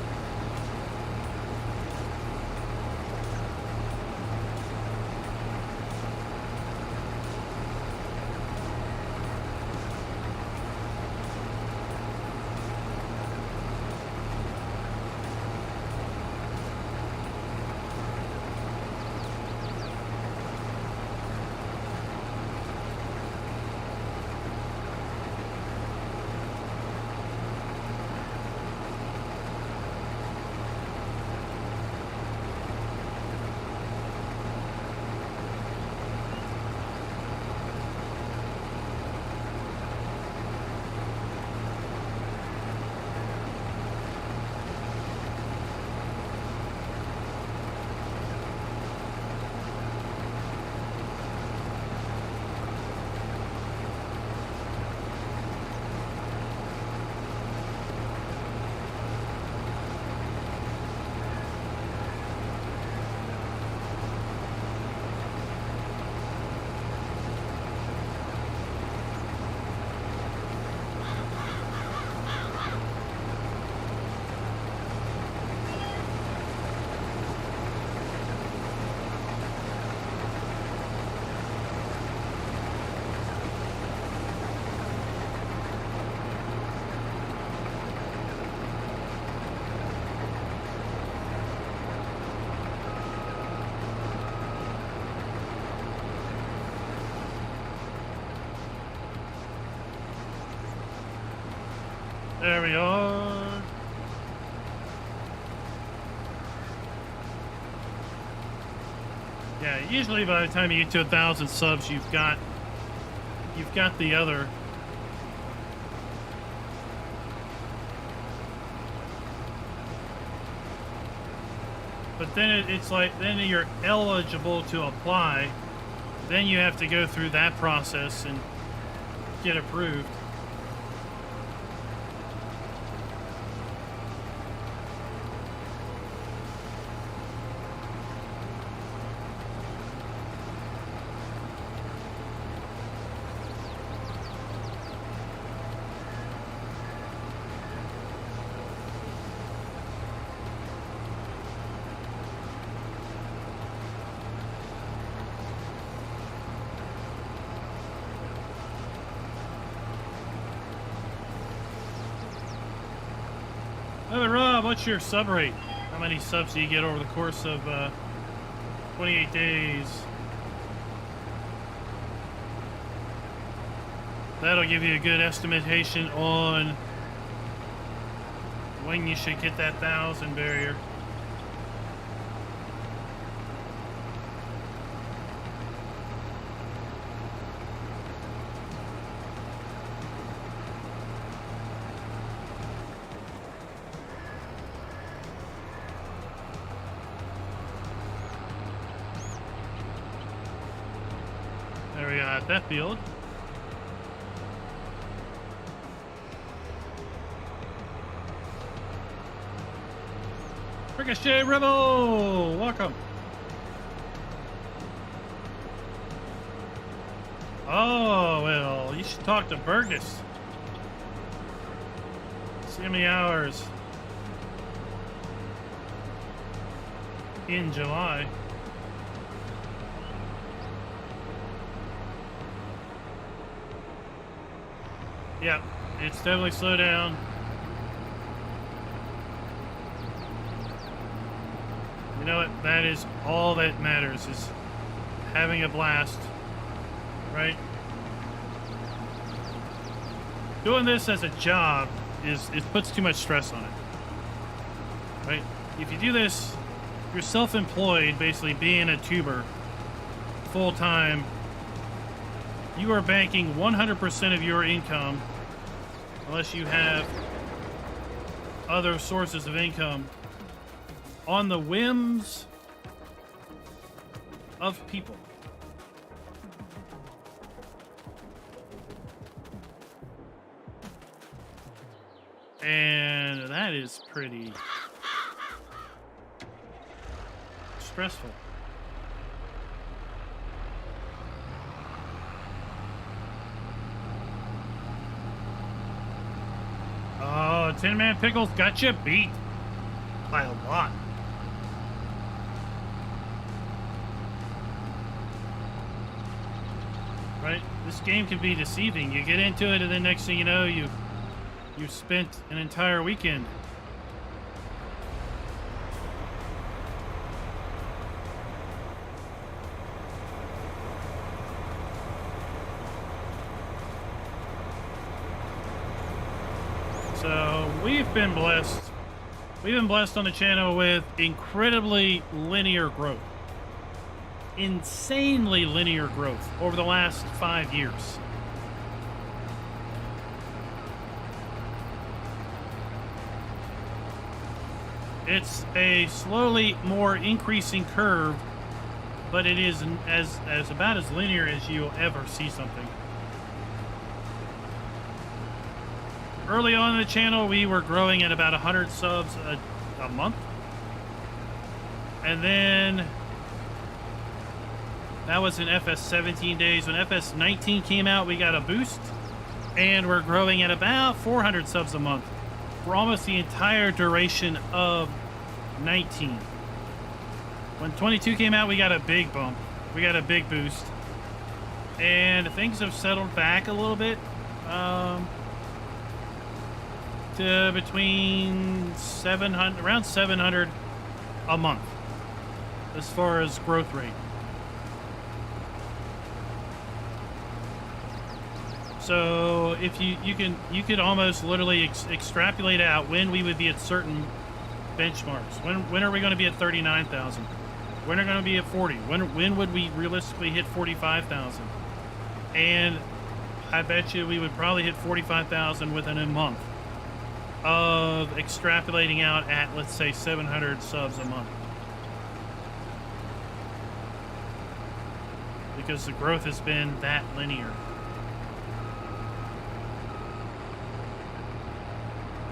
There we are. Yeah, usually by the time you get to 1,000 subs, you've got the other. But then it's like, then you're eligible to apply. Then you have to go through that process and get approved. Hey, Rob, what's your sub rate? how many subs do you get over the course of 28 days. That'll give you a good estimation on when you should hit that 1,000 barrier. There we are at that field. Ricochet Rebel! Welcome. Oh, well, you should talk to Burgess. See how many hours in July. Yeah, it's definitely slowed down. You know what? That is all that matters, is having a blast, right? Doing this as a job it puts too much stress on it, right? If you do this, you're self-employed, basically being a tuber full-time. You are banking 100% of your income, unless you have other sources of income, on the whims of people. And that is pretty stressful. Oh, Tin Man Pickles got you beat by a lot. Right? This game can be deceiving. You get into it, and then next thing you know, you've spent an entire weekend. So we've been blessed. We've been blessed on the channel with incredibly linear growth. Insanely linear growth over the last 5 years. It's a slowly more increasing curve, but it is as about as linear as you'll ever see something. Early on in the channel, we were growing at about 100 subs a month. And then that was in FS 17 days. When FS 19 came out, we got a boost, and we're growing at about 400 subs a month for almost the entire duration of 19. When 22 came out, we got a big bump. We got a big boost. And things have settled back a little bit. To between 700, around 700 a month as far as growth rate. So if you could almost literally extrapolate out when we would be at certain benchmarks. When are we going to be at 39,000? When are we going to be at 40? When would we realistically hit 45,000? And I bet you we would probably hit 45,000 within a month of extrapolating out at, let's say, 700 subs a month. Because the growth has been that linear.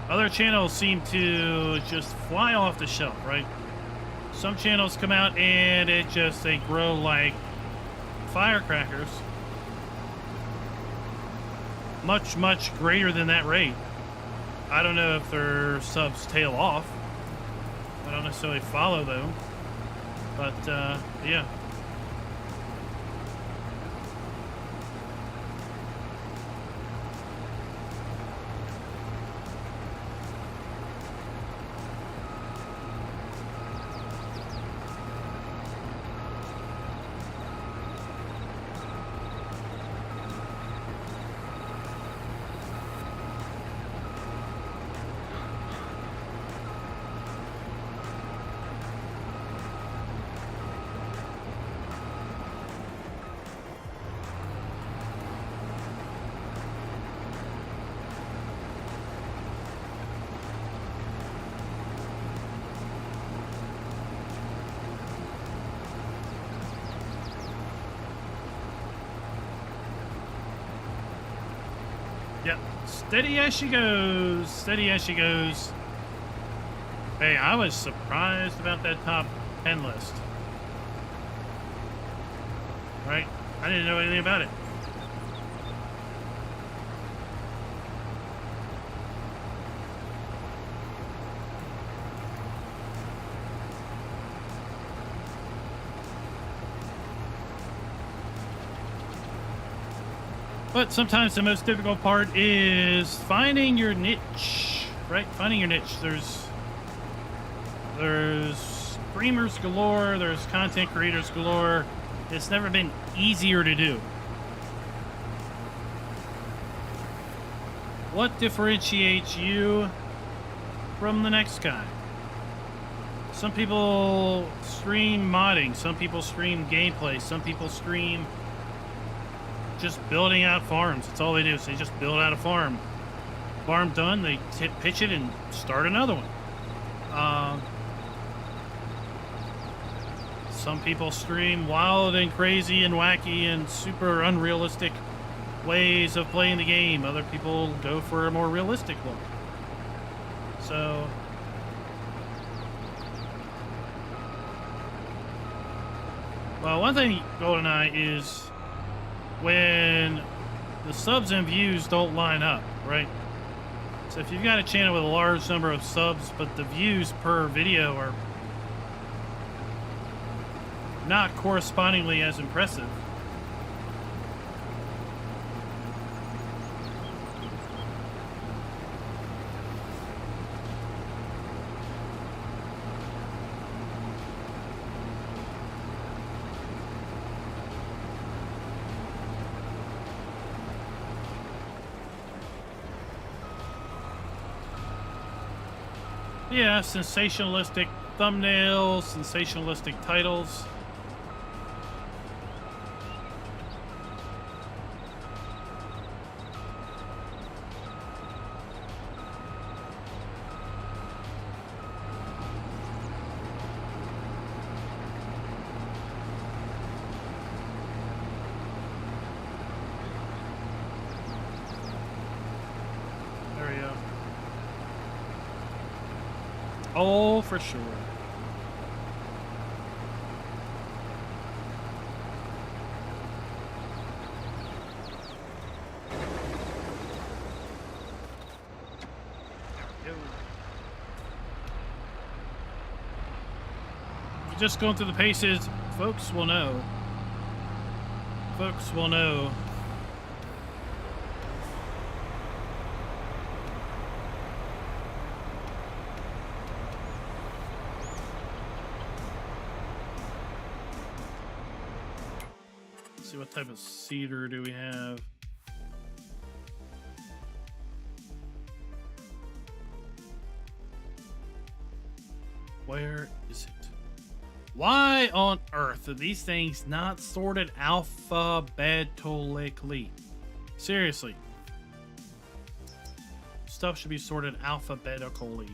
Other channels seem to just fly off the shelf, right? Some channels come out and they grow like firecrackers. Much, much greater than that rate. I don't know if their subs tail off. I don't necessarily follow them. But, yeah. Steady as she goes. Steady as she goes. Hey, I was surprised about that top 10 list. Right? I didn't know anything about it. But sometimes the most difficult part is finding your niche, right? Finding your niche. There's streamers galore, there's content creators galore. It's never been easier to do. What differentiates you from the next guy? Some people stream modding, some people stream gameplay, some people stream just building out farms. That's all they do. So they just build out a farm. Farm done, they pitch it and start another one. Some people stream wild and crazy and wacky and super unrealistic ways of playing the game. Other people go for a more realistic look. So well, one thing, GoldenEye, is when the subs and views don't line up, right? So if you've got a channel with a large number of subs, but the views per video are not correspondingly as impressive, yeah, sensationalistic thumbnails, sensationalistic titles. There we go. Oh, for sure. Just going through the paces, folks will know. Folks will know. Let's see, what type of cedar do we have? Where is it? Why on earth are these things not sorted alphabetically? Seriously. Stuff should be sorted alphabetically.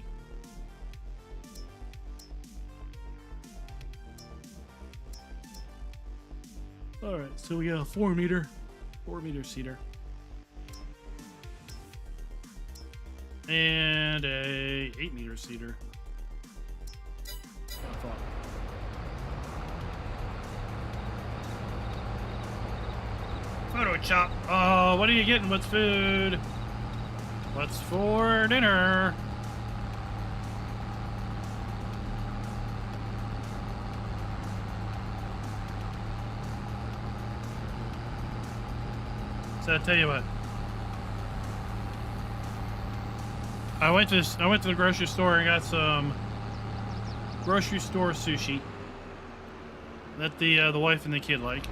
Alright, so we got a 4 meter cedar. And a 8 meter cedar. Photo chop. Oh, what are you getting? What's food? What's for dinner? So I tell you what. I went to the grocery store and got some grocery store sushi that the wife and the kid like.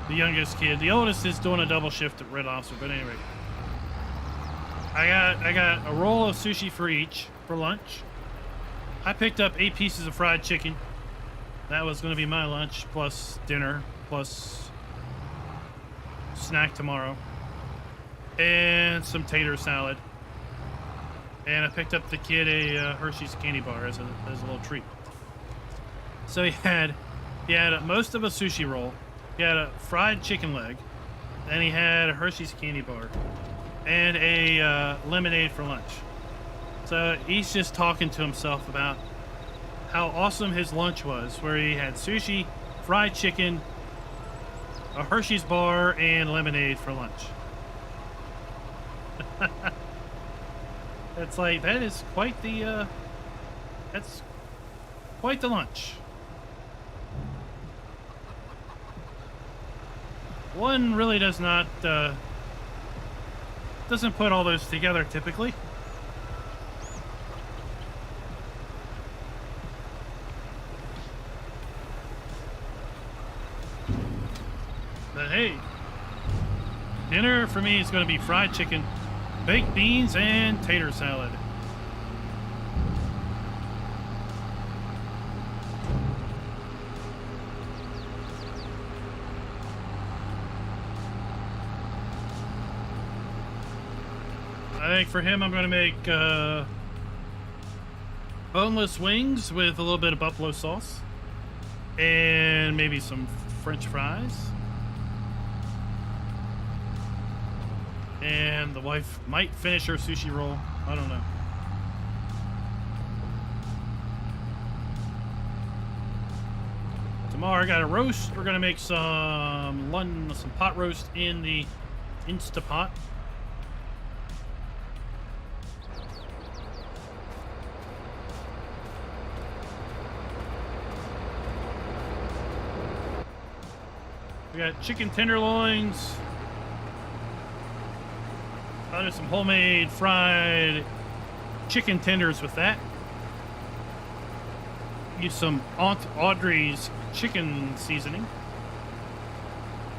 The youngest kid. The oldest is doing a double shift at Red Lobster, but anyway. I got a roll of sushi for each for lunch. I picked up 8 pieces of fried chicken. That was going to be my lunch, plus dinner, plus snack tomorrow. And some tater salad. And I picked up the kid a Hershey's candy bar as a little treat. So he had most of a sushi roll. He had a fried chicken leg, and he had a Hershey's candy bar. and a lemonade for lunch. So he's just talking to himself about how awesome his lunch was, where he had sushi, fried chicken, a Hershey's bar, and lemonade for lunch. It's like, that is quite the, that's quite the lunch. One really does not, doesn't put all those together typically. But hey, dinner for me is going to be fried chicken, baked beans, and tater salad. I think for him, I'm going to make boneless wings with a little bit of buffalo sauce and maybe some French fries. And the wife might finish her sushi roll. I don't know. Tomorrow I got a roast. We're going to make some pot roast in the Instapot. We got chicken tenderloins. I'll do some homemade fried chicken tenders with that. Use some Aunt Audrey's chicken seasoning.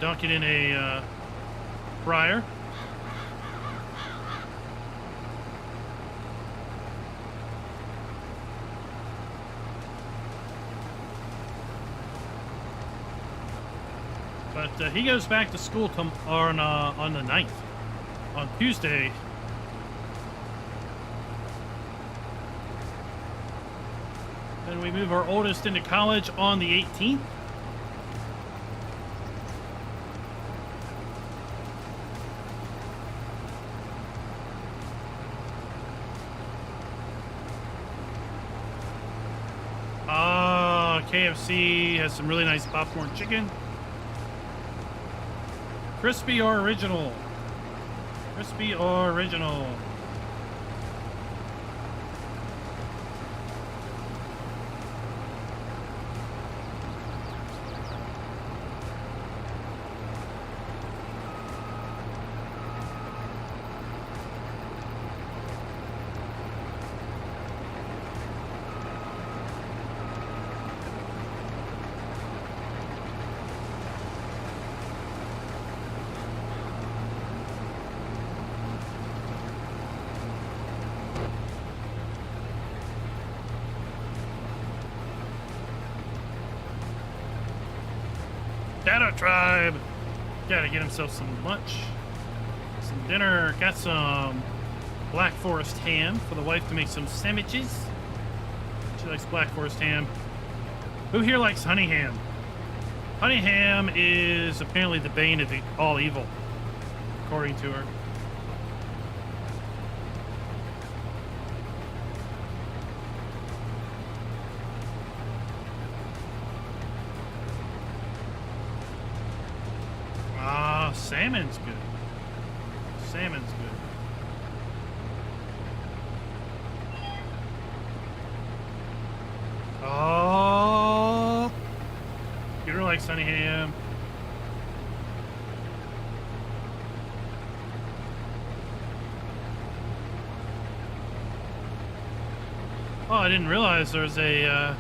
Dunk it in a fryer. But he goes back to school on the 9th. On Tuesday. Then we move our oldest into college on the 18th. KFC has some really nice popcorn chicken. Crispy or original? Crispy or original? Shadow Tribe. Gotta get himself some lunch, some dinner. Got some Black Forest ham for the wife to make some sandwiches. She likes Black Forest ham. Who here likes honey ham? Honey ham is apparently the bane of all evil, according to her. Salmon's good. Salmon's good. Oh, you don't like honey ham. Oh, I didn't realize there was a.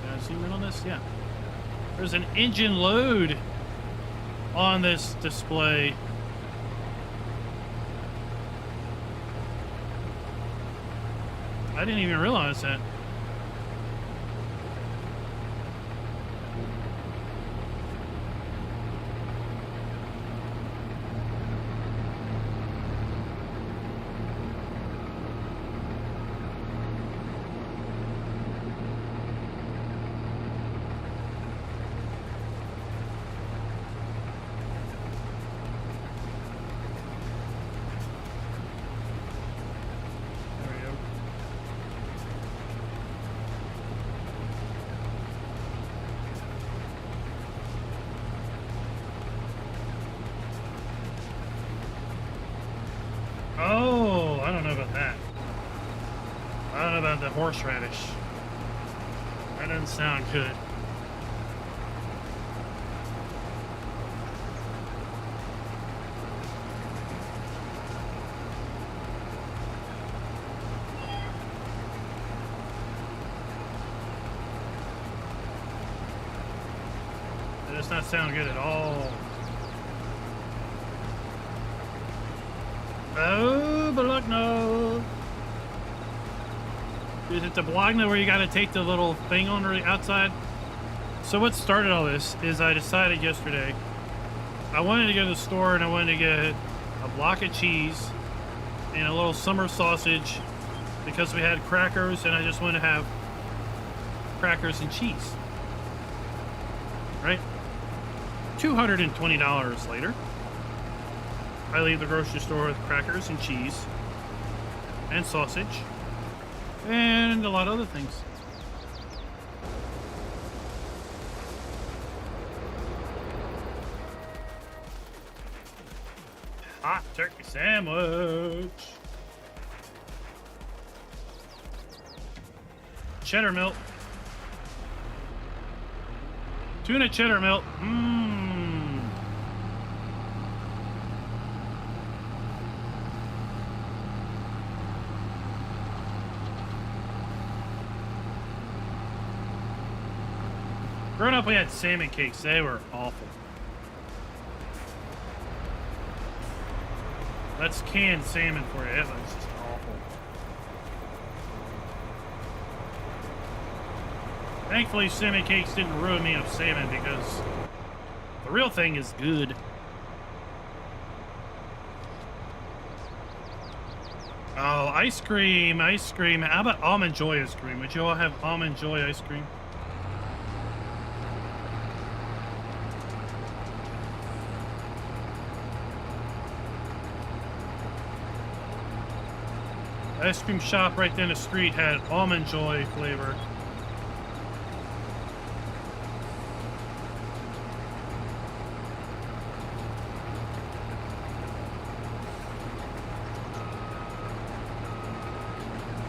Can I zoom in on this? Yeah. There's an engine load on this display. I didn't even realize that. Oh, I don't know about that. I don't know about the horseradish. That doesn't sound good. That does not sound good at all. Oh, Bologna. Is it the Bologna where you got to take the little thing on the outside? So what started all this is I decided yesterday I wanted to go to the store and I wanted to get a block of cheese and a little summer sausage because we had crackers and I just wanted to have crackers and cheese. Right? $220 later, I leave the grocery store with crackers and cheese and sausage and a lot of other things. Hot turkey sandwich. Cheddar melt. Tuna cheddar melt. Mmm. Growing up, we had salmon cakes. They were awful. That's canned salmon for you. It was just awful. Thankfully, salmon cakes didn't ruin me of salmon because the real thing is good. Oh, ice cream, ice cream. How about Almond Joy ice cream? Would you all have Almond Joy ice cream? Ice cream shop right down the street had Almond Joy flavor.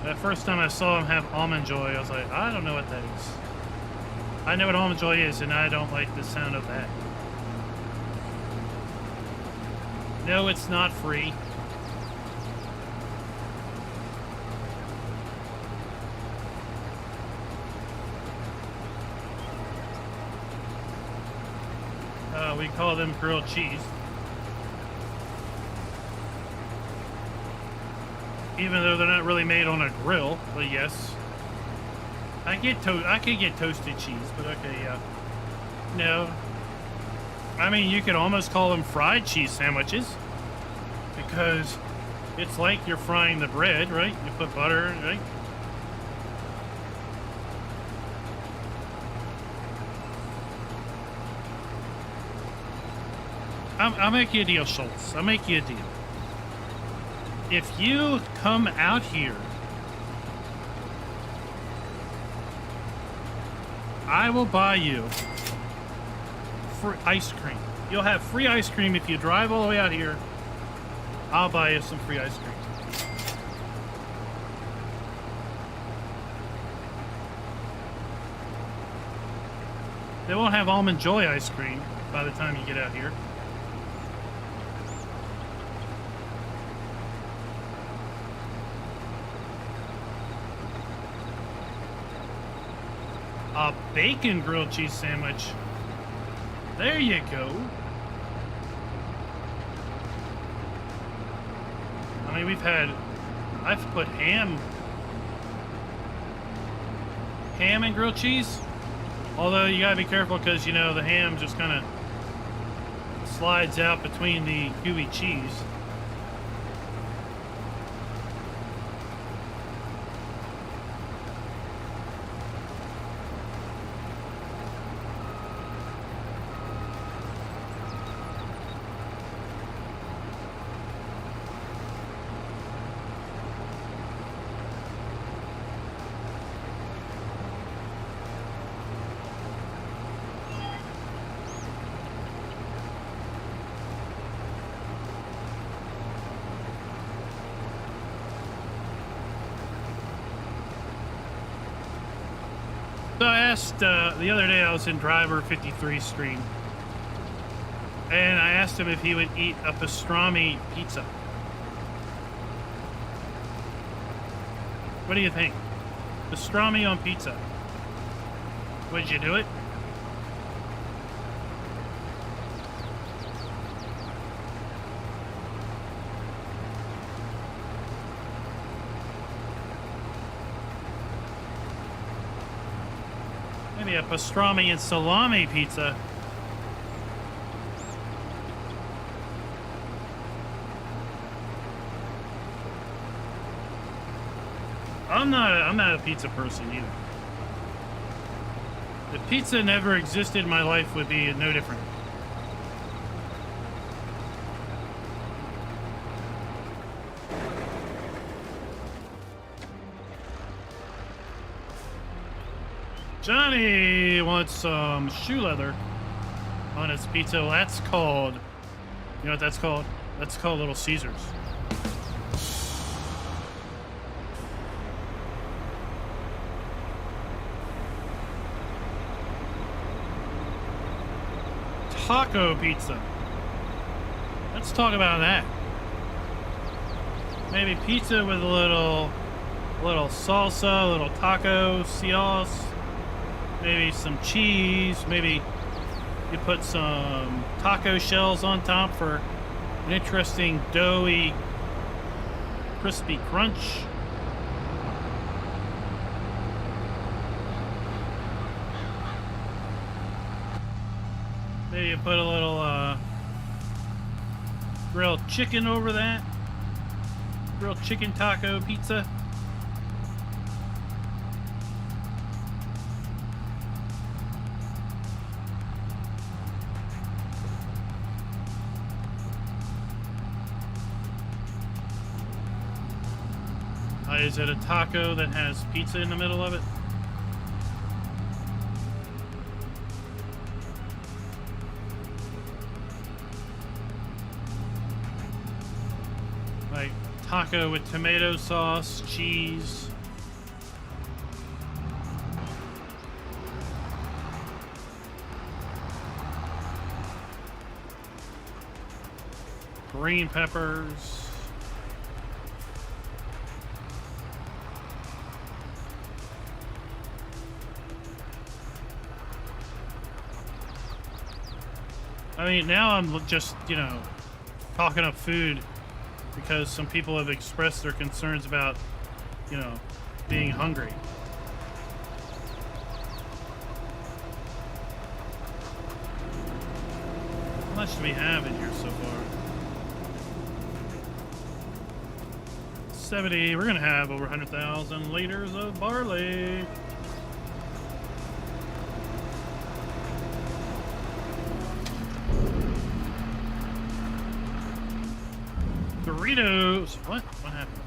The first time I saw him have Almond Joy, I was like, I don't know what that is. I know what Almond Joy is, and I don't like the sound of that. No, it's not free. We call them grilled cheese. Even though they're not really made on a grill, but yes. I could get toasted cheese, but okay, yeah. No. I mean, you could almost call them fried cheese sandwiches. Because it's like you're frying the bread, right? You put butter, right? I'll make you a deal, Schultz. I'll make you a deal. If you come out here, I will buy you free ice cream. You'll have free ice cream if you drive all the way out here. I'll buy you some free ice cream. They won't have Almond Joy ice cream by the time you get out here. A bacon grilled cheese sandwich. There you go. I mean, I've put ham and grilled cheese. Although you gotta be careful because, you know, the ham just kind of slides out between the gooey cheese. So I asked the other day, I was in Driver 53 stream, and I asked him if he would eat a pastrami pizza. What do you think? Pastrami on pizza. Would you do it? Maybe a pastrami and salami pizza. I'm not a pizza person either. If pizza never existed, my life would be no different. Johnny wants some shoe leather on his pizza. Well, that's called, you know what that's called? That's called Little Caesars. Taco pizza. Let's talk about that. Maybe pizza with a little salsa, a little taco sauce, maybe some cheese, maybe you put some taco shells on top for an interesting doughy, crispy crunch. Maybe you put a little grilled chicken over that. Grilled chicken taco pizza. Is it a taco that has pizza in the middle of it? Like taco with tomato sauce, cheese. Green peppers. I mean, now I'm just, you know, talking up food because some people have expressed their concerns about, you know, being hungry. How much do we have in here so far? 70. We're going to have over 100,000 liters of barley. Doritos. What? What happened?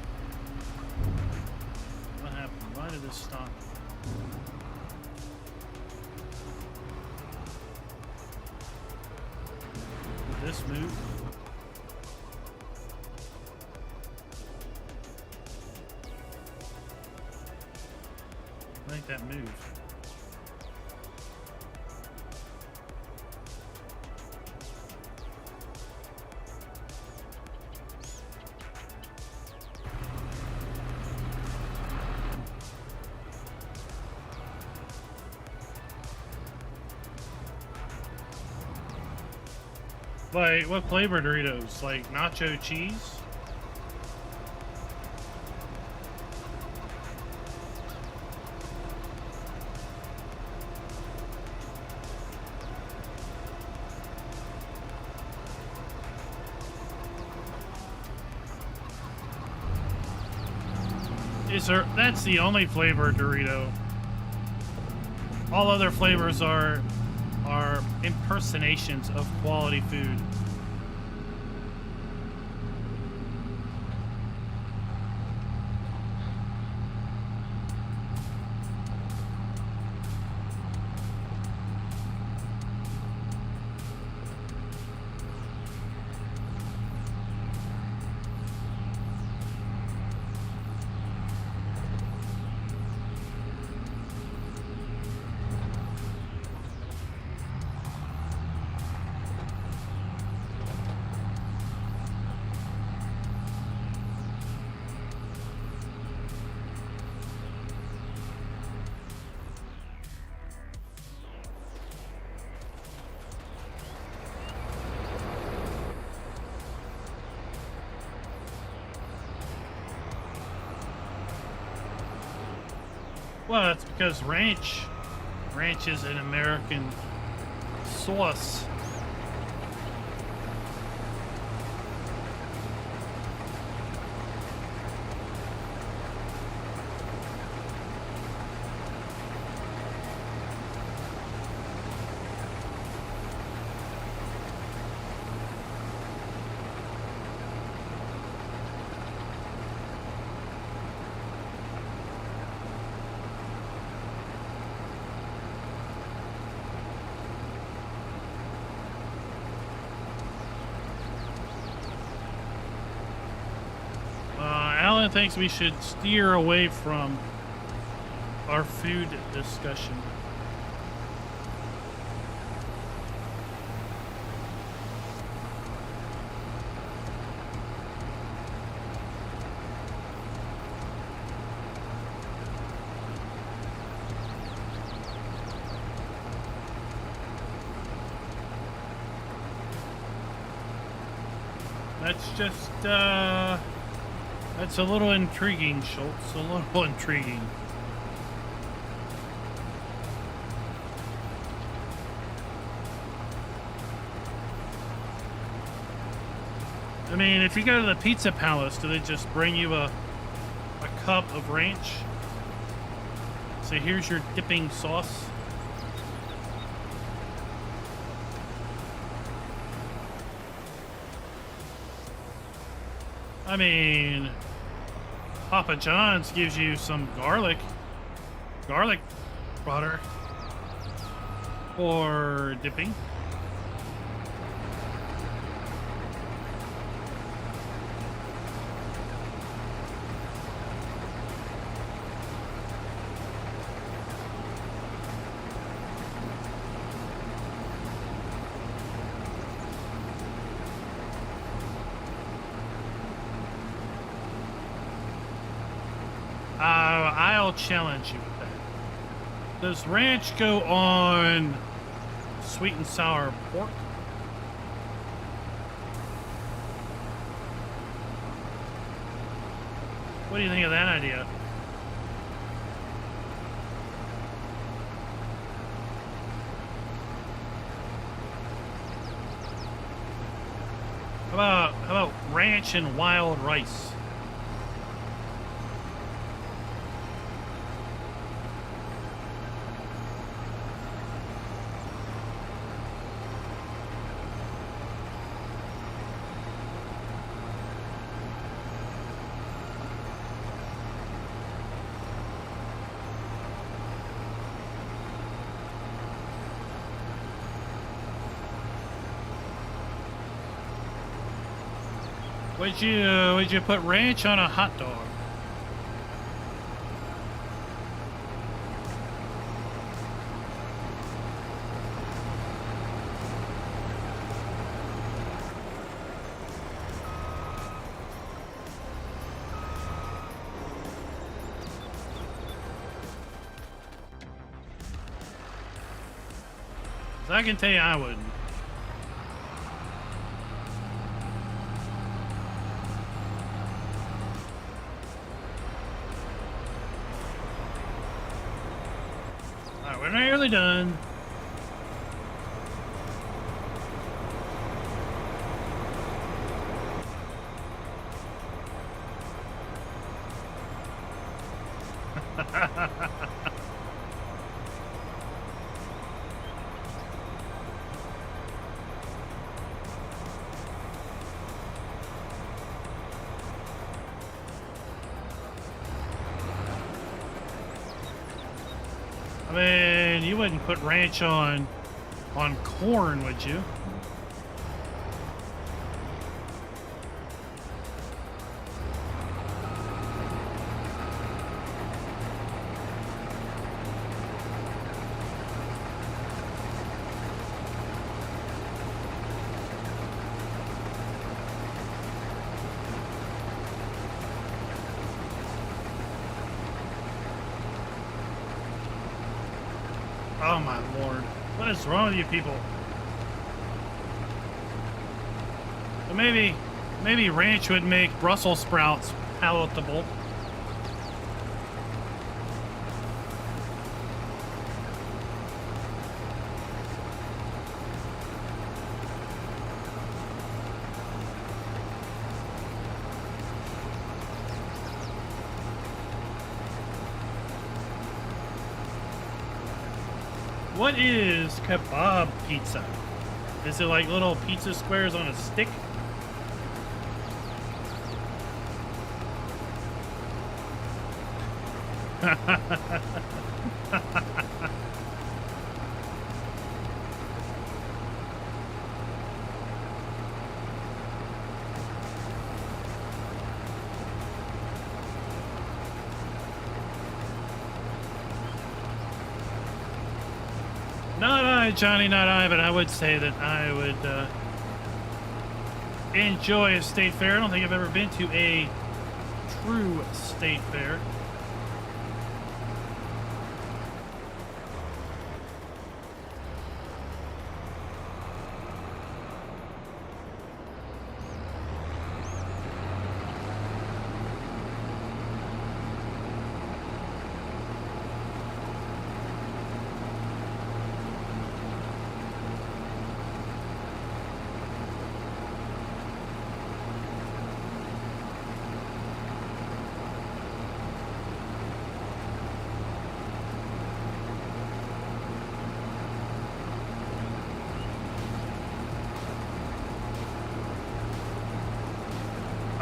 What happened? Why did this stop? Did this move? I think that moved. Like, what flavor Doritos? Like nacho cheese? Is there, that's the only flavor Dorito. All other flavors are impersonations of quality food. Well, that's because ranch is an American sauce. Alan thinks we should steer away from our food discussion. That's just, that's a little intriguing, Schultz. A little intriguing. I mean, if you go to the Pizza Palace, do they just bring you a cup of ranch? So here's your dipping sauce. I mean, Papa John's gives you some garlic butter for dipping. I'll challenge you with that. Does ranch go on sweet and sour pork? What do you think of that idea? How about ranch and wild rice? Would you put ranch on a hot dog? I can tell you I wouldn't. Alright, we're nearly done. I mean, you wouldn't put ranch on corn, would you? Oh my lord. What is wrong with you people? So maybe ranch would make Brussels sprouts palatable. What is kebab pizza? Is it like little pizza squares on a stick? Not I, Johnny, not I, but I would say that I would enjoy a state fair. I don't think I've ever been to a true state fair.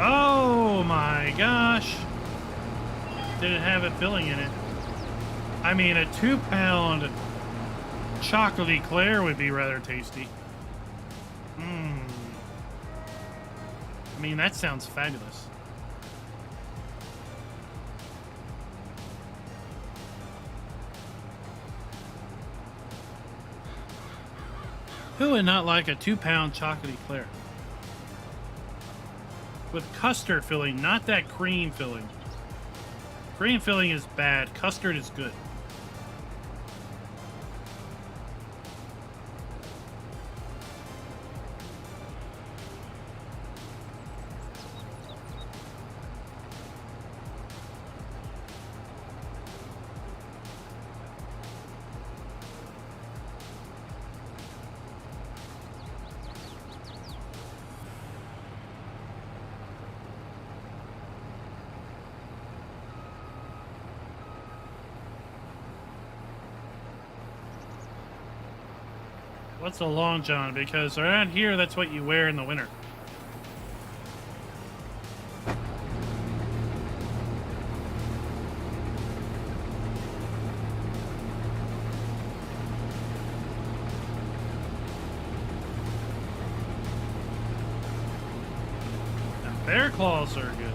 Oh my gosh. Did it have a filling in it? I mean, a 2-pound chocolate eclair would be rather tasty. I mean, that sounds fabulous. Who would not like a 2-pound chocolate eclair? With custard filling, not that cream filling. Cream filling is bad. Custard is good. What's a long john? Because around here, that's what you wear in the winter. Now, bear claws are good.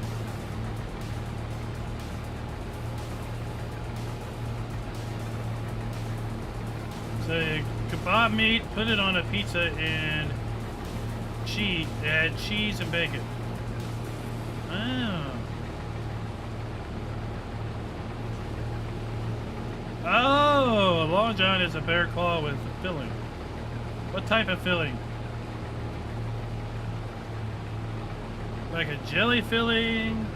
So, kebab meat, put it on a pizza, and cheese. Add cheese and bacon. Oh. Oh, a long john is a bear claw with filling. What type of filling? Like a jelly filling?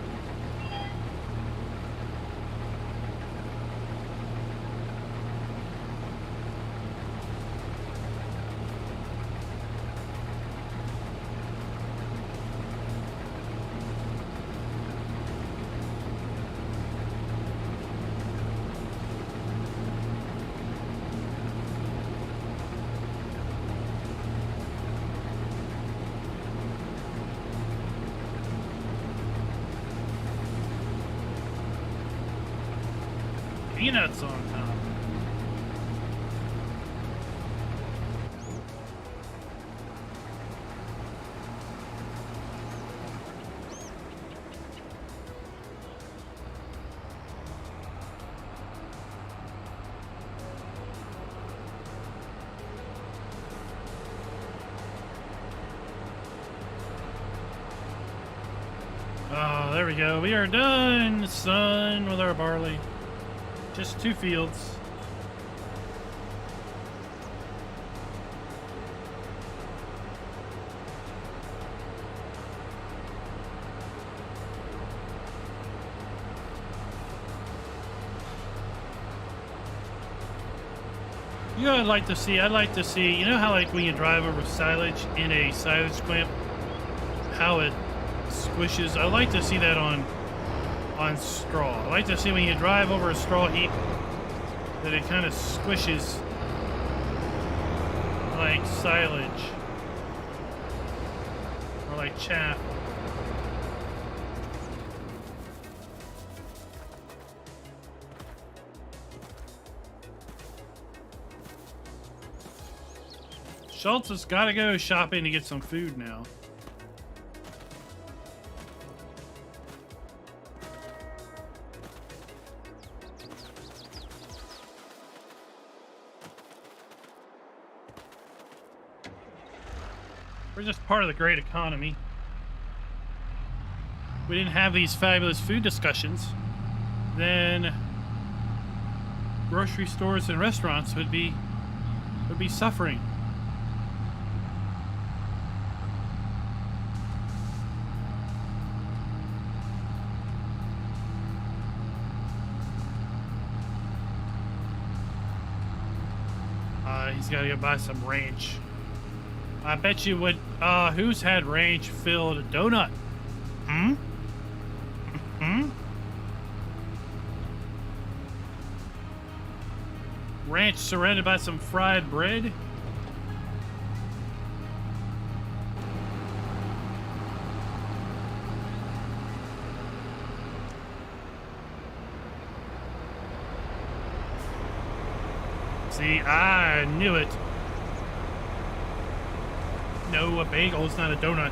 Peanuts on top. Oh, there we go. We are done, son, with our barley. Just 2 fields. You know what I'd like to see? I'd like to see, you know how like when you drive over silage in a silage clamp, how it squishes? I'd like to see that on straw. I like to see when you drive over a straw heap that it kind of squishes like silage or like chaff. Schultz has got to go shopping to get some food now. We're just part of the great economy. If we didn't have these fabulous food discussions, then grocery stores and restaurants would be suffering. He's got to go buy some ranch. I bet you would. Who's had ranch-filled donut? Hmm? Hmm? Ranch surrounded by some fried bread? See, I knew it. No, a bagel's not a donut.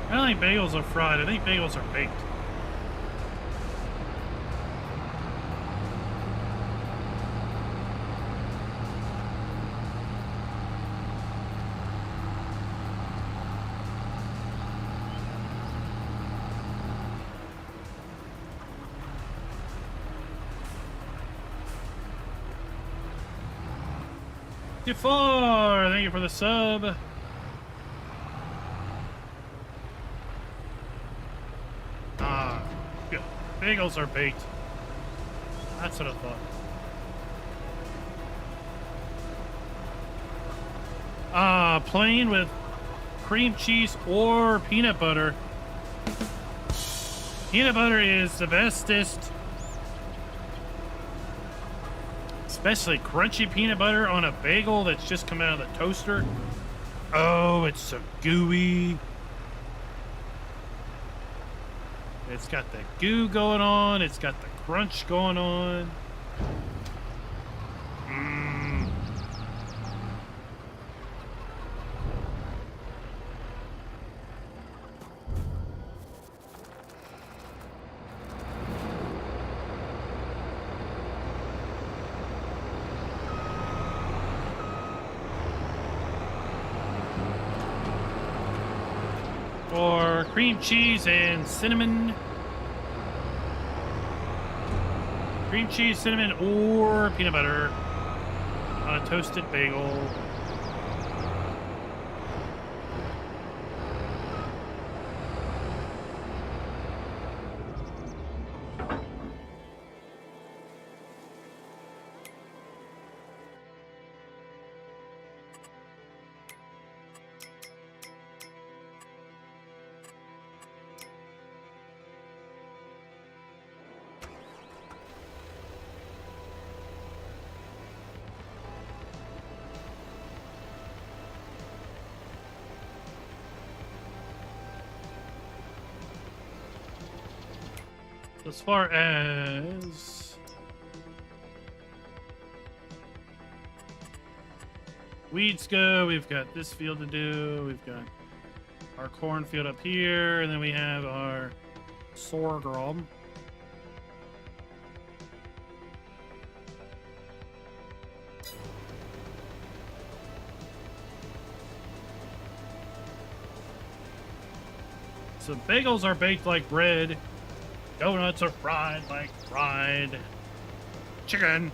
I don't think bagels are fried. I think bagels are baked. Four. Thank you for the sub. Good. Bagels are baked. That's what I thought. Plain with cream cheese or peanut butter. Peanut butter is the bestest. Especially crunchy peanut butter on a bagel that's just come out of the toaster. Oh, it's so gooey. It's got the goo going on. It's got the crunch going on. Or cream cheese and cinnamon. Cream cheese, cinnamon, or peanut butter on a toasted bagel. As far as weeds go, we've got this field to do. We've got our cornfield up here, and then we have our sorghum. So bagels are baked like bread. Donuts are fried like fried chicken.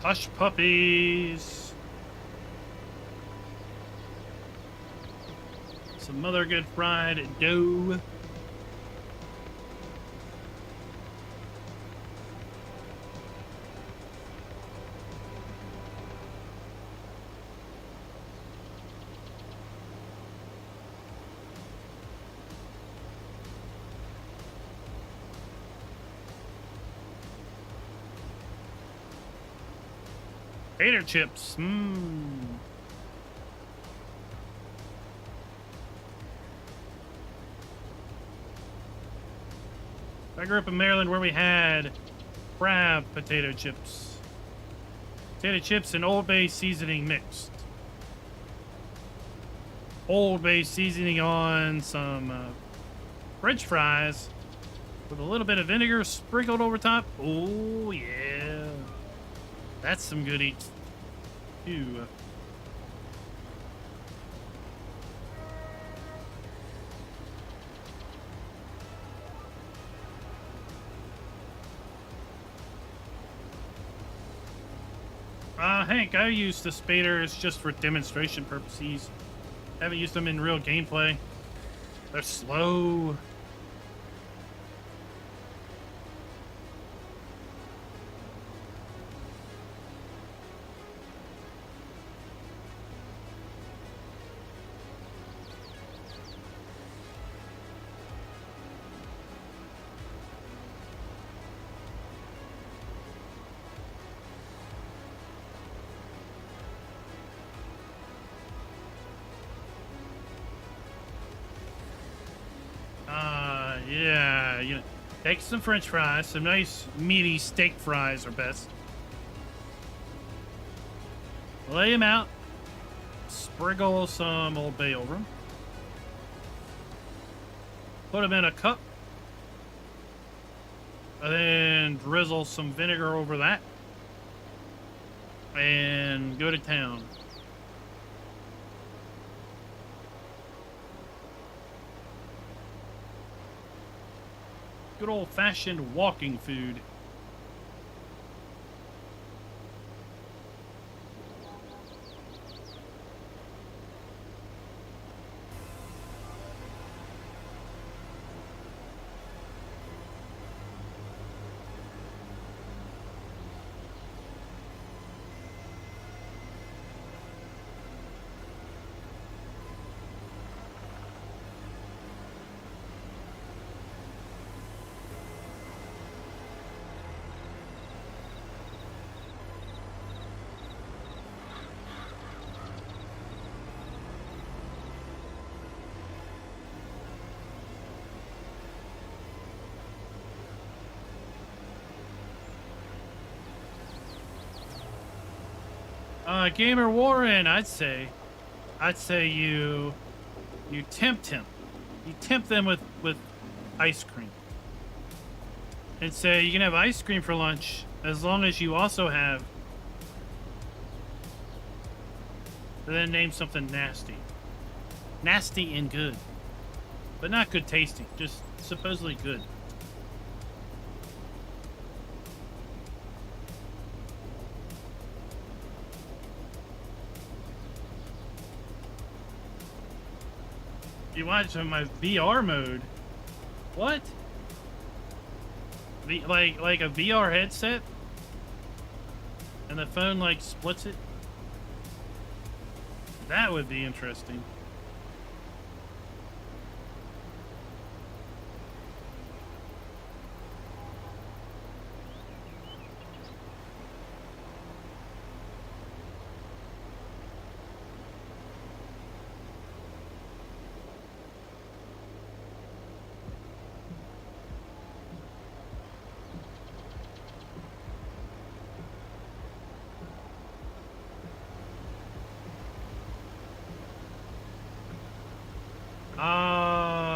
Hush puppies. Some other good fried dough. Potato chips. Mmm. I grew up in Maryland where we had crab potato chips. Potato chips and Old Bay seasoning mixed. Old Bay seasoning on some French fries with a little bit of vinegar sprinkled over top. Oh, yeah. That's some good eats. Ew. Hank, I use the spaders just for demonstration purposes. Haven't used them in real gameplay. They're slow. Yeah, you know, take some French fries, some nice meaty steak fries are best. Lay them out, sprinkle some Old Bay over them. Put them in a cup, and then drizzle some vinegar over that, and go to town. Good old-fashioned walking food. Gamer Warren, I'd say you tempt him. You tempt them with ice cream. And say you can have ice cream for lunch as long as you also have. And then name something nasty. Nasty and good. But not good tasting, just supposedly good. You watch on my VR mode. What? Like a VR headset? And the phone like splits it? That would be interesting.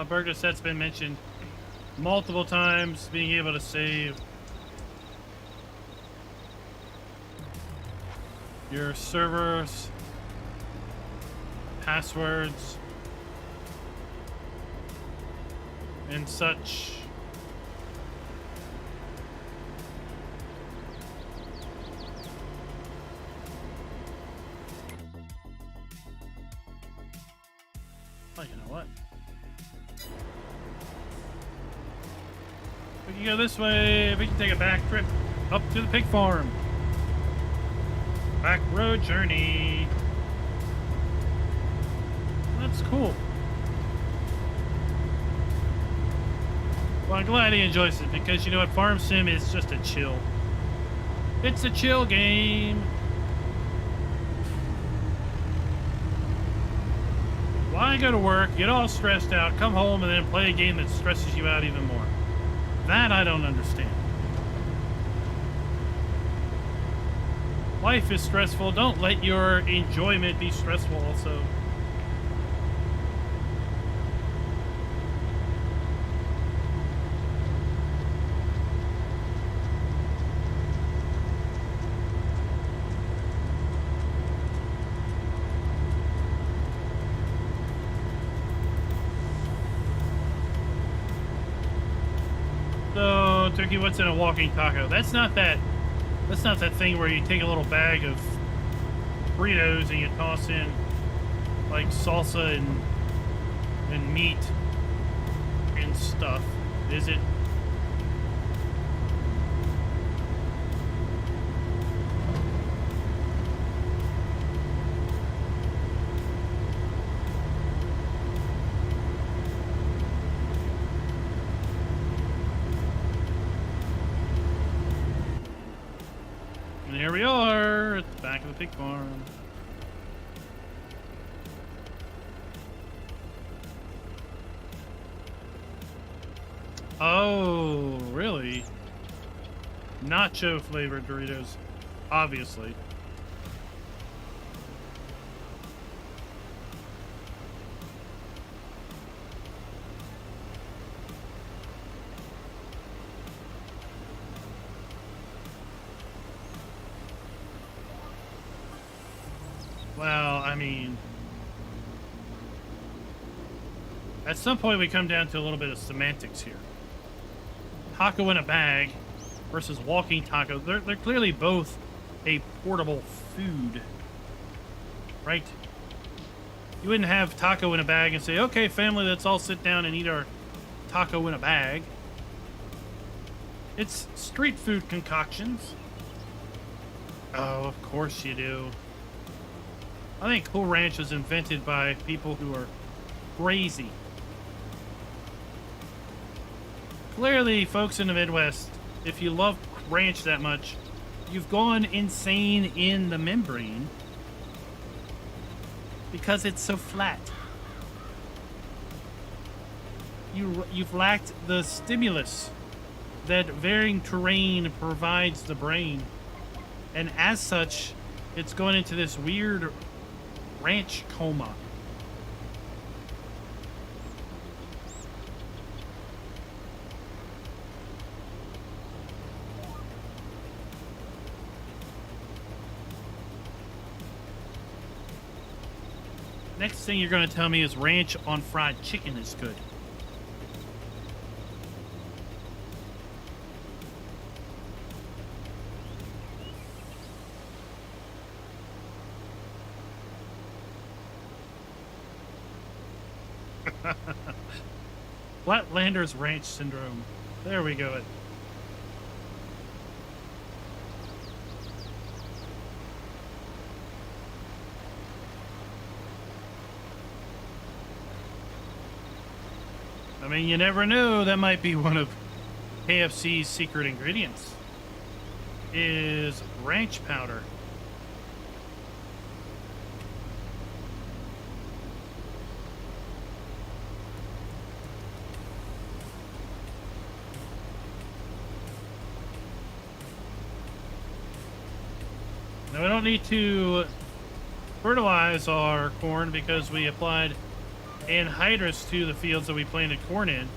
Burger set's been mentioned multiple times, being able to save your servers, passwords, and such. Oh, you know what? We can go this way. We can take a back trip up to the pig farm. Back road journey. That's cool. Well, I'm glad he enjoys it because you know what? Farm Sim is just a chill. It's a chill game. Why go to work, get all stressed out, come home, and then play a game that stresses you out even more? That I don't understand. Life is stressful. Don't let your enjoyment be stressful also. So, Turkey, what's in a walking taco? That's not that thing where you take a little bag of burritos and you toss in like salsa and meat and stuff, is it? And here we are at the back of the pig farm. Oh, really? Nacho flavored Doritos, obviously. Well, I mean, at some point we come down to a little bit of semantics here. Taco in a bag versus walking taco. They're clearly both a portable food, right? You wouldn't have taco in a bag and say, okay, family, let's all sit down and eat our taco in a bag. It's street food concoctions. Oh, of course you do. I think Cool Ranch was invented by people who are crazy. Clearly, folks in the Midwest, if you love ranch that much, you've gone insane in the membrane because it's so flat. You've lacked the stimulus that varying terrain provides the brain. And as such, it's going into this weird ranch coma. Next thing you're going to tell me is ranch on fried chicken is good. Flatlanders Ranch Syndrome. There we go. I mean, you never know. That might be one of KFC's secret ingredients. Is ranch powder. Now, we don't need to fertilize our corn because we applied anhydrous to the fields that we planted corn in.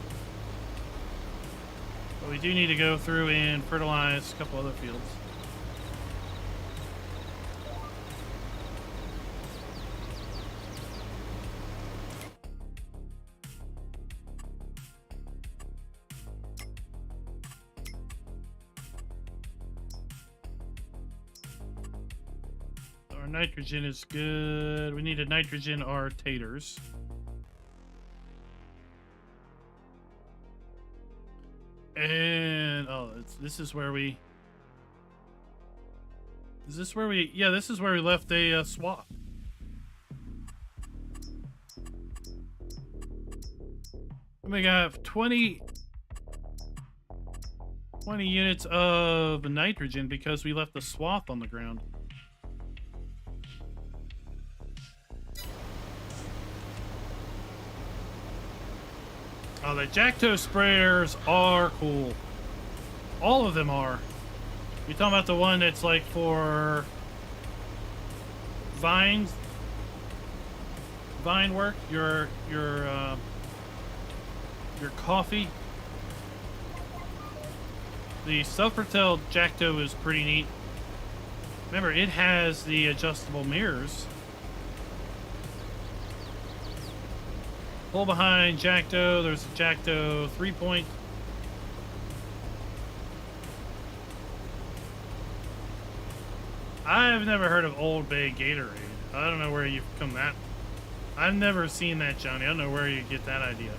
But we do need to go through and fertilize a couple other fields. Our nitrogen is good. We need to nitrogen our taters. And oh, this is where we. Is this where we? Yeah, this is where we left a swath. And we got 20 units of nitrogen because we left the swath on the ground. Oh, the Jacto sprayers are cool. All of them are. You talking about the one that's like for vine work, your coffee. The self-propelled Jacto is pretty neat. Remember, it has the adjustable mirrors. Pull behind Jacto. There's a Jacto 3-point. I've never heard of Old Bay Gatorade. I don't know where you've come that. I've never seen that, Johnny. I don't know where you get that idea.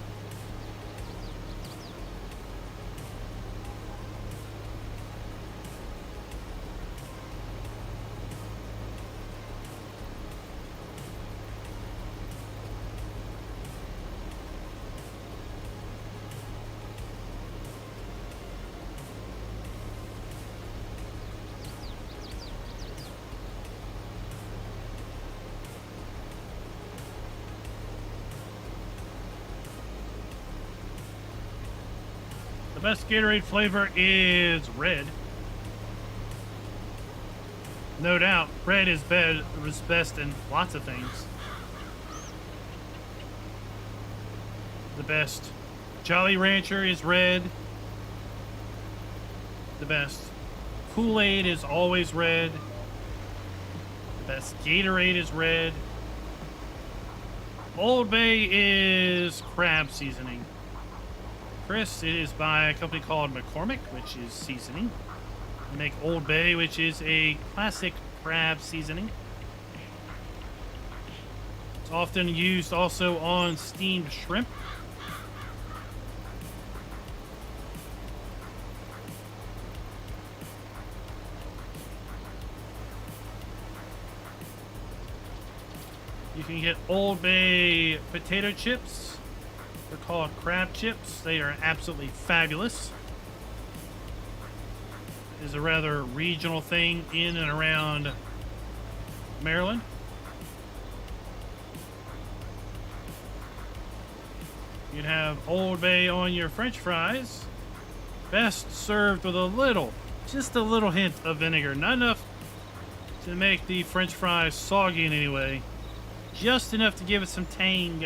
The best Gatorade flavor is red. No doubt, red is best in lots of things. The best Jolly Rancher is red. The best Kool-Aid is always red. The best Gatorade is red. Old Bay is crab seasoning. Chris, it is by a company called McCormick, which is seasoning. They make Old Bay, which is a classic crab seasoning. It's often used also on steamed shrimp. You can get Old Bay potato chips. They're called crab chips. They are absolutely fabulous. It is a rather regional thing in and around Maryland. You'd have Old Bay on your French fries. Best served with a little, just a little hint of vinegar. Not enough to make the French fries soggy in any way. Just enough to give it some tang.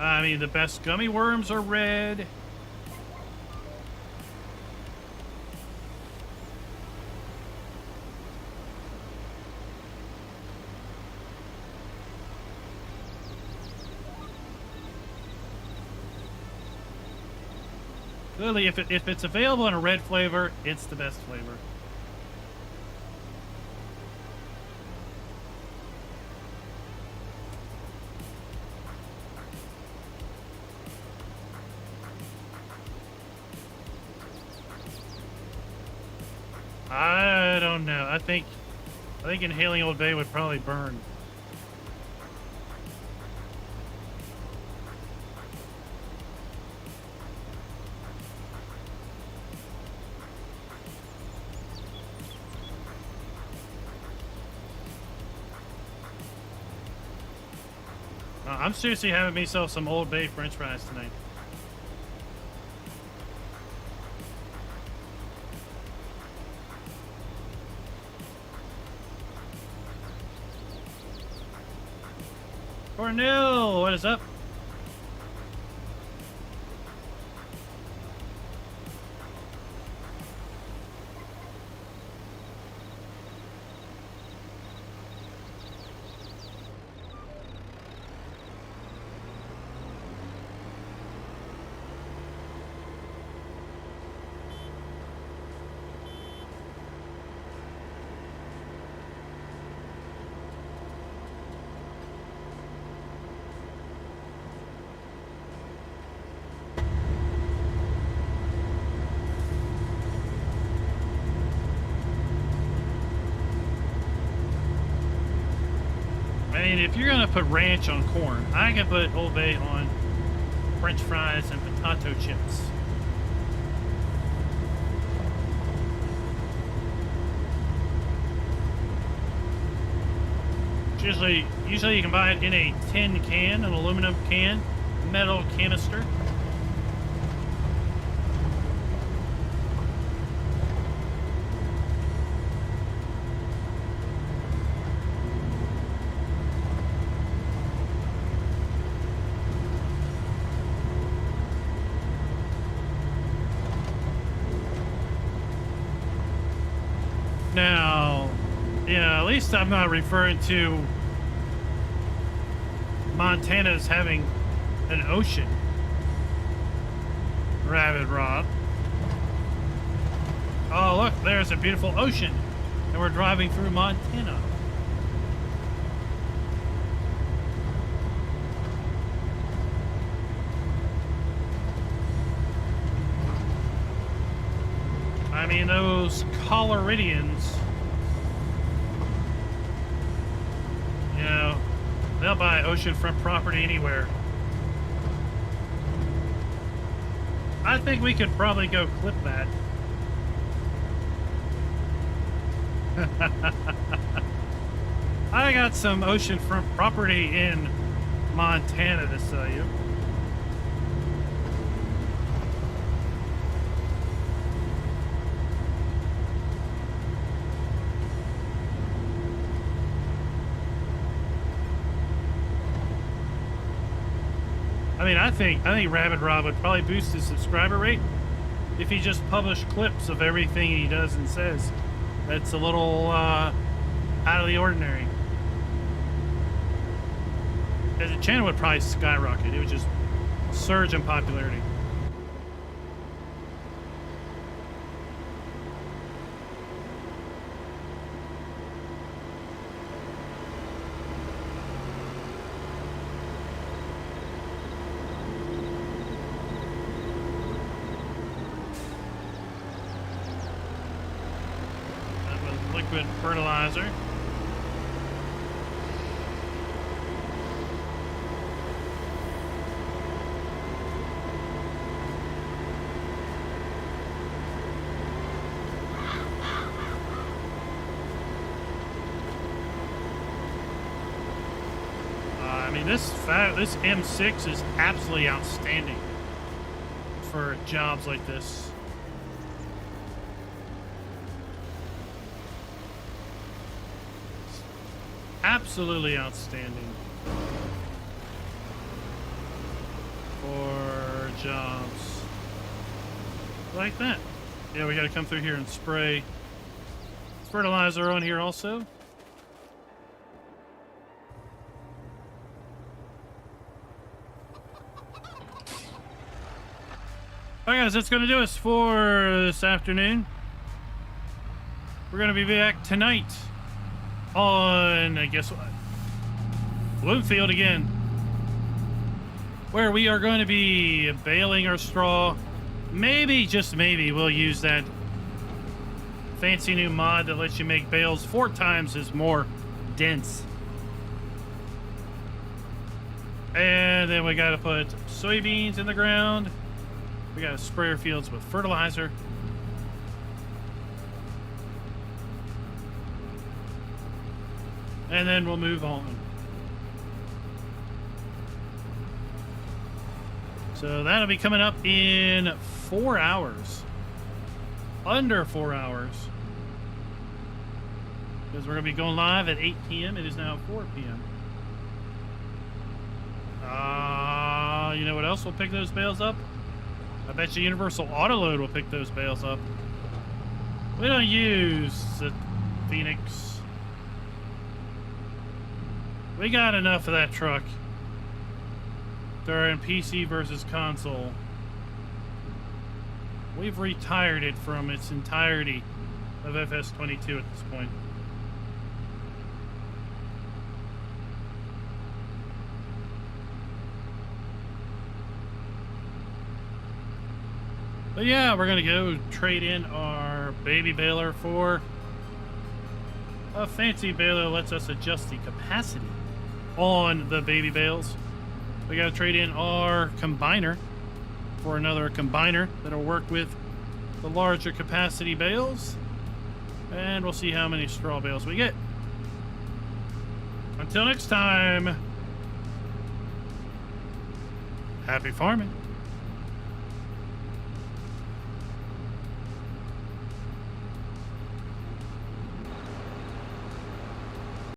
I mean, the best gummy worms are red. Clearly, if it's available in a red flavor, it's the best flavor. I don't know. I think inhaling Old Bay would probably burn. I'm seriously having myself some Old Bay French fries tonight. Cornell, what is up? I mean, if you're gonna put ranch on corn, I can put Old Bay on French fries and potato chips. Usually you can buy it in a tin can, an aluminum can, metal canister. Now, yeah, at least I'm not referring to Montana as having an ocean. Rabbit Rob. Oh, look, there's a beautiful ocean. And we're driving through Montana. I mean, those Coloridians, you know, they'll buy oceanfront property anywhere. I think we could probably go clip that. I got some oceanfront property in Montana to sell you. I mean, I think Rabbit Rob would probably boost his subscriber rate if he just published clips of everything he does and says. That's a little out of the ordinary. The channel would probably skyrocket. It would just surge in popularity. Liquid fertilizer. I mean, this M6 is absolutely outstanding for jobs like this. Absolutely outstanding for jobs like that. Yeah, we got to come through here and spray fertilizer on here also. All right, guys, that's going to do us for this afternoon. We're going to be back tonight on, I guess, Bloomfield again, where we are going to be baling our straw. Maybe, just maybe, we'll use that fancy new mod that lets you make bales 4 times as more dense. And then we got to put soybeans in the ground. We got to spray our fields with fertilizer. And then we'll move on. So that'll be coming up in 4 hours. Under 4 hours. Because we're going to be going live at 8 p.m. It is now 4 p.m. You know what else will pick those bales up? I bet you Universal Autoload will pick those bales up. We don't use the Phoenix. We got enough of that truck during PC versus console. We've retired it from its entirety of FS22 at this point. But yeah, we're gonna go trade in our baby baler for a fancy baler that lets us adjust the capacity on the baby bales. We gotta trade in our combiner for another combiner that'll work with the larger capacity bales, and we'll see how many straw bales we get. Until next time, happy farming.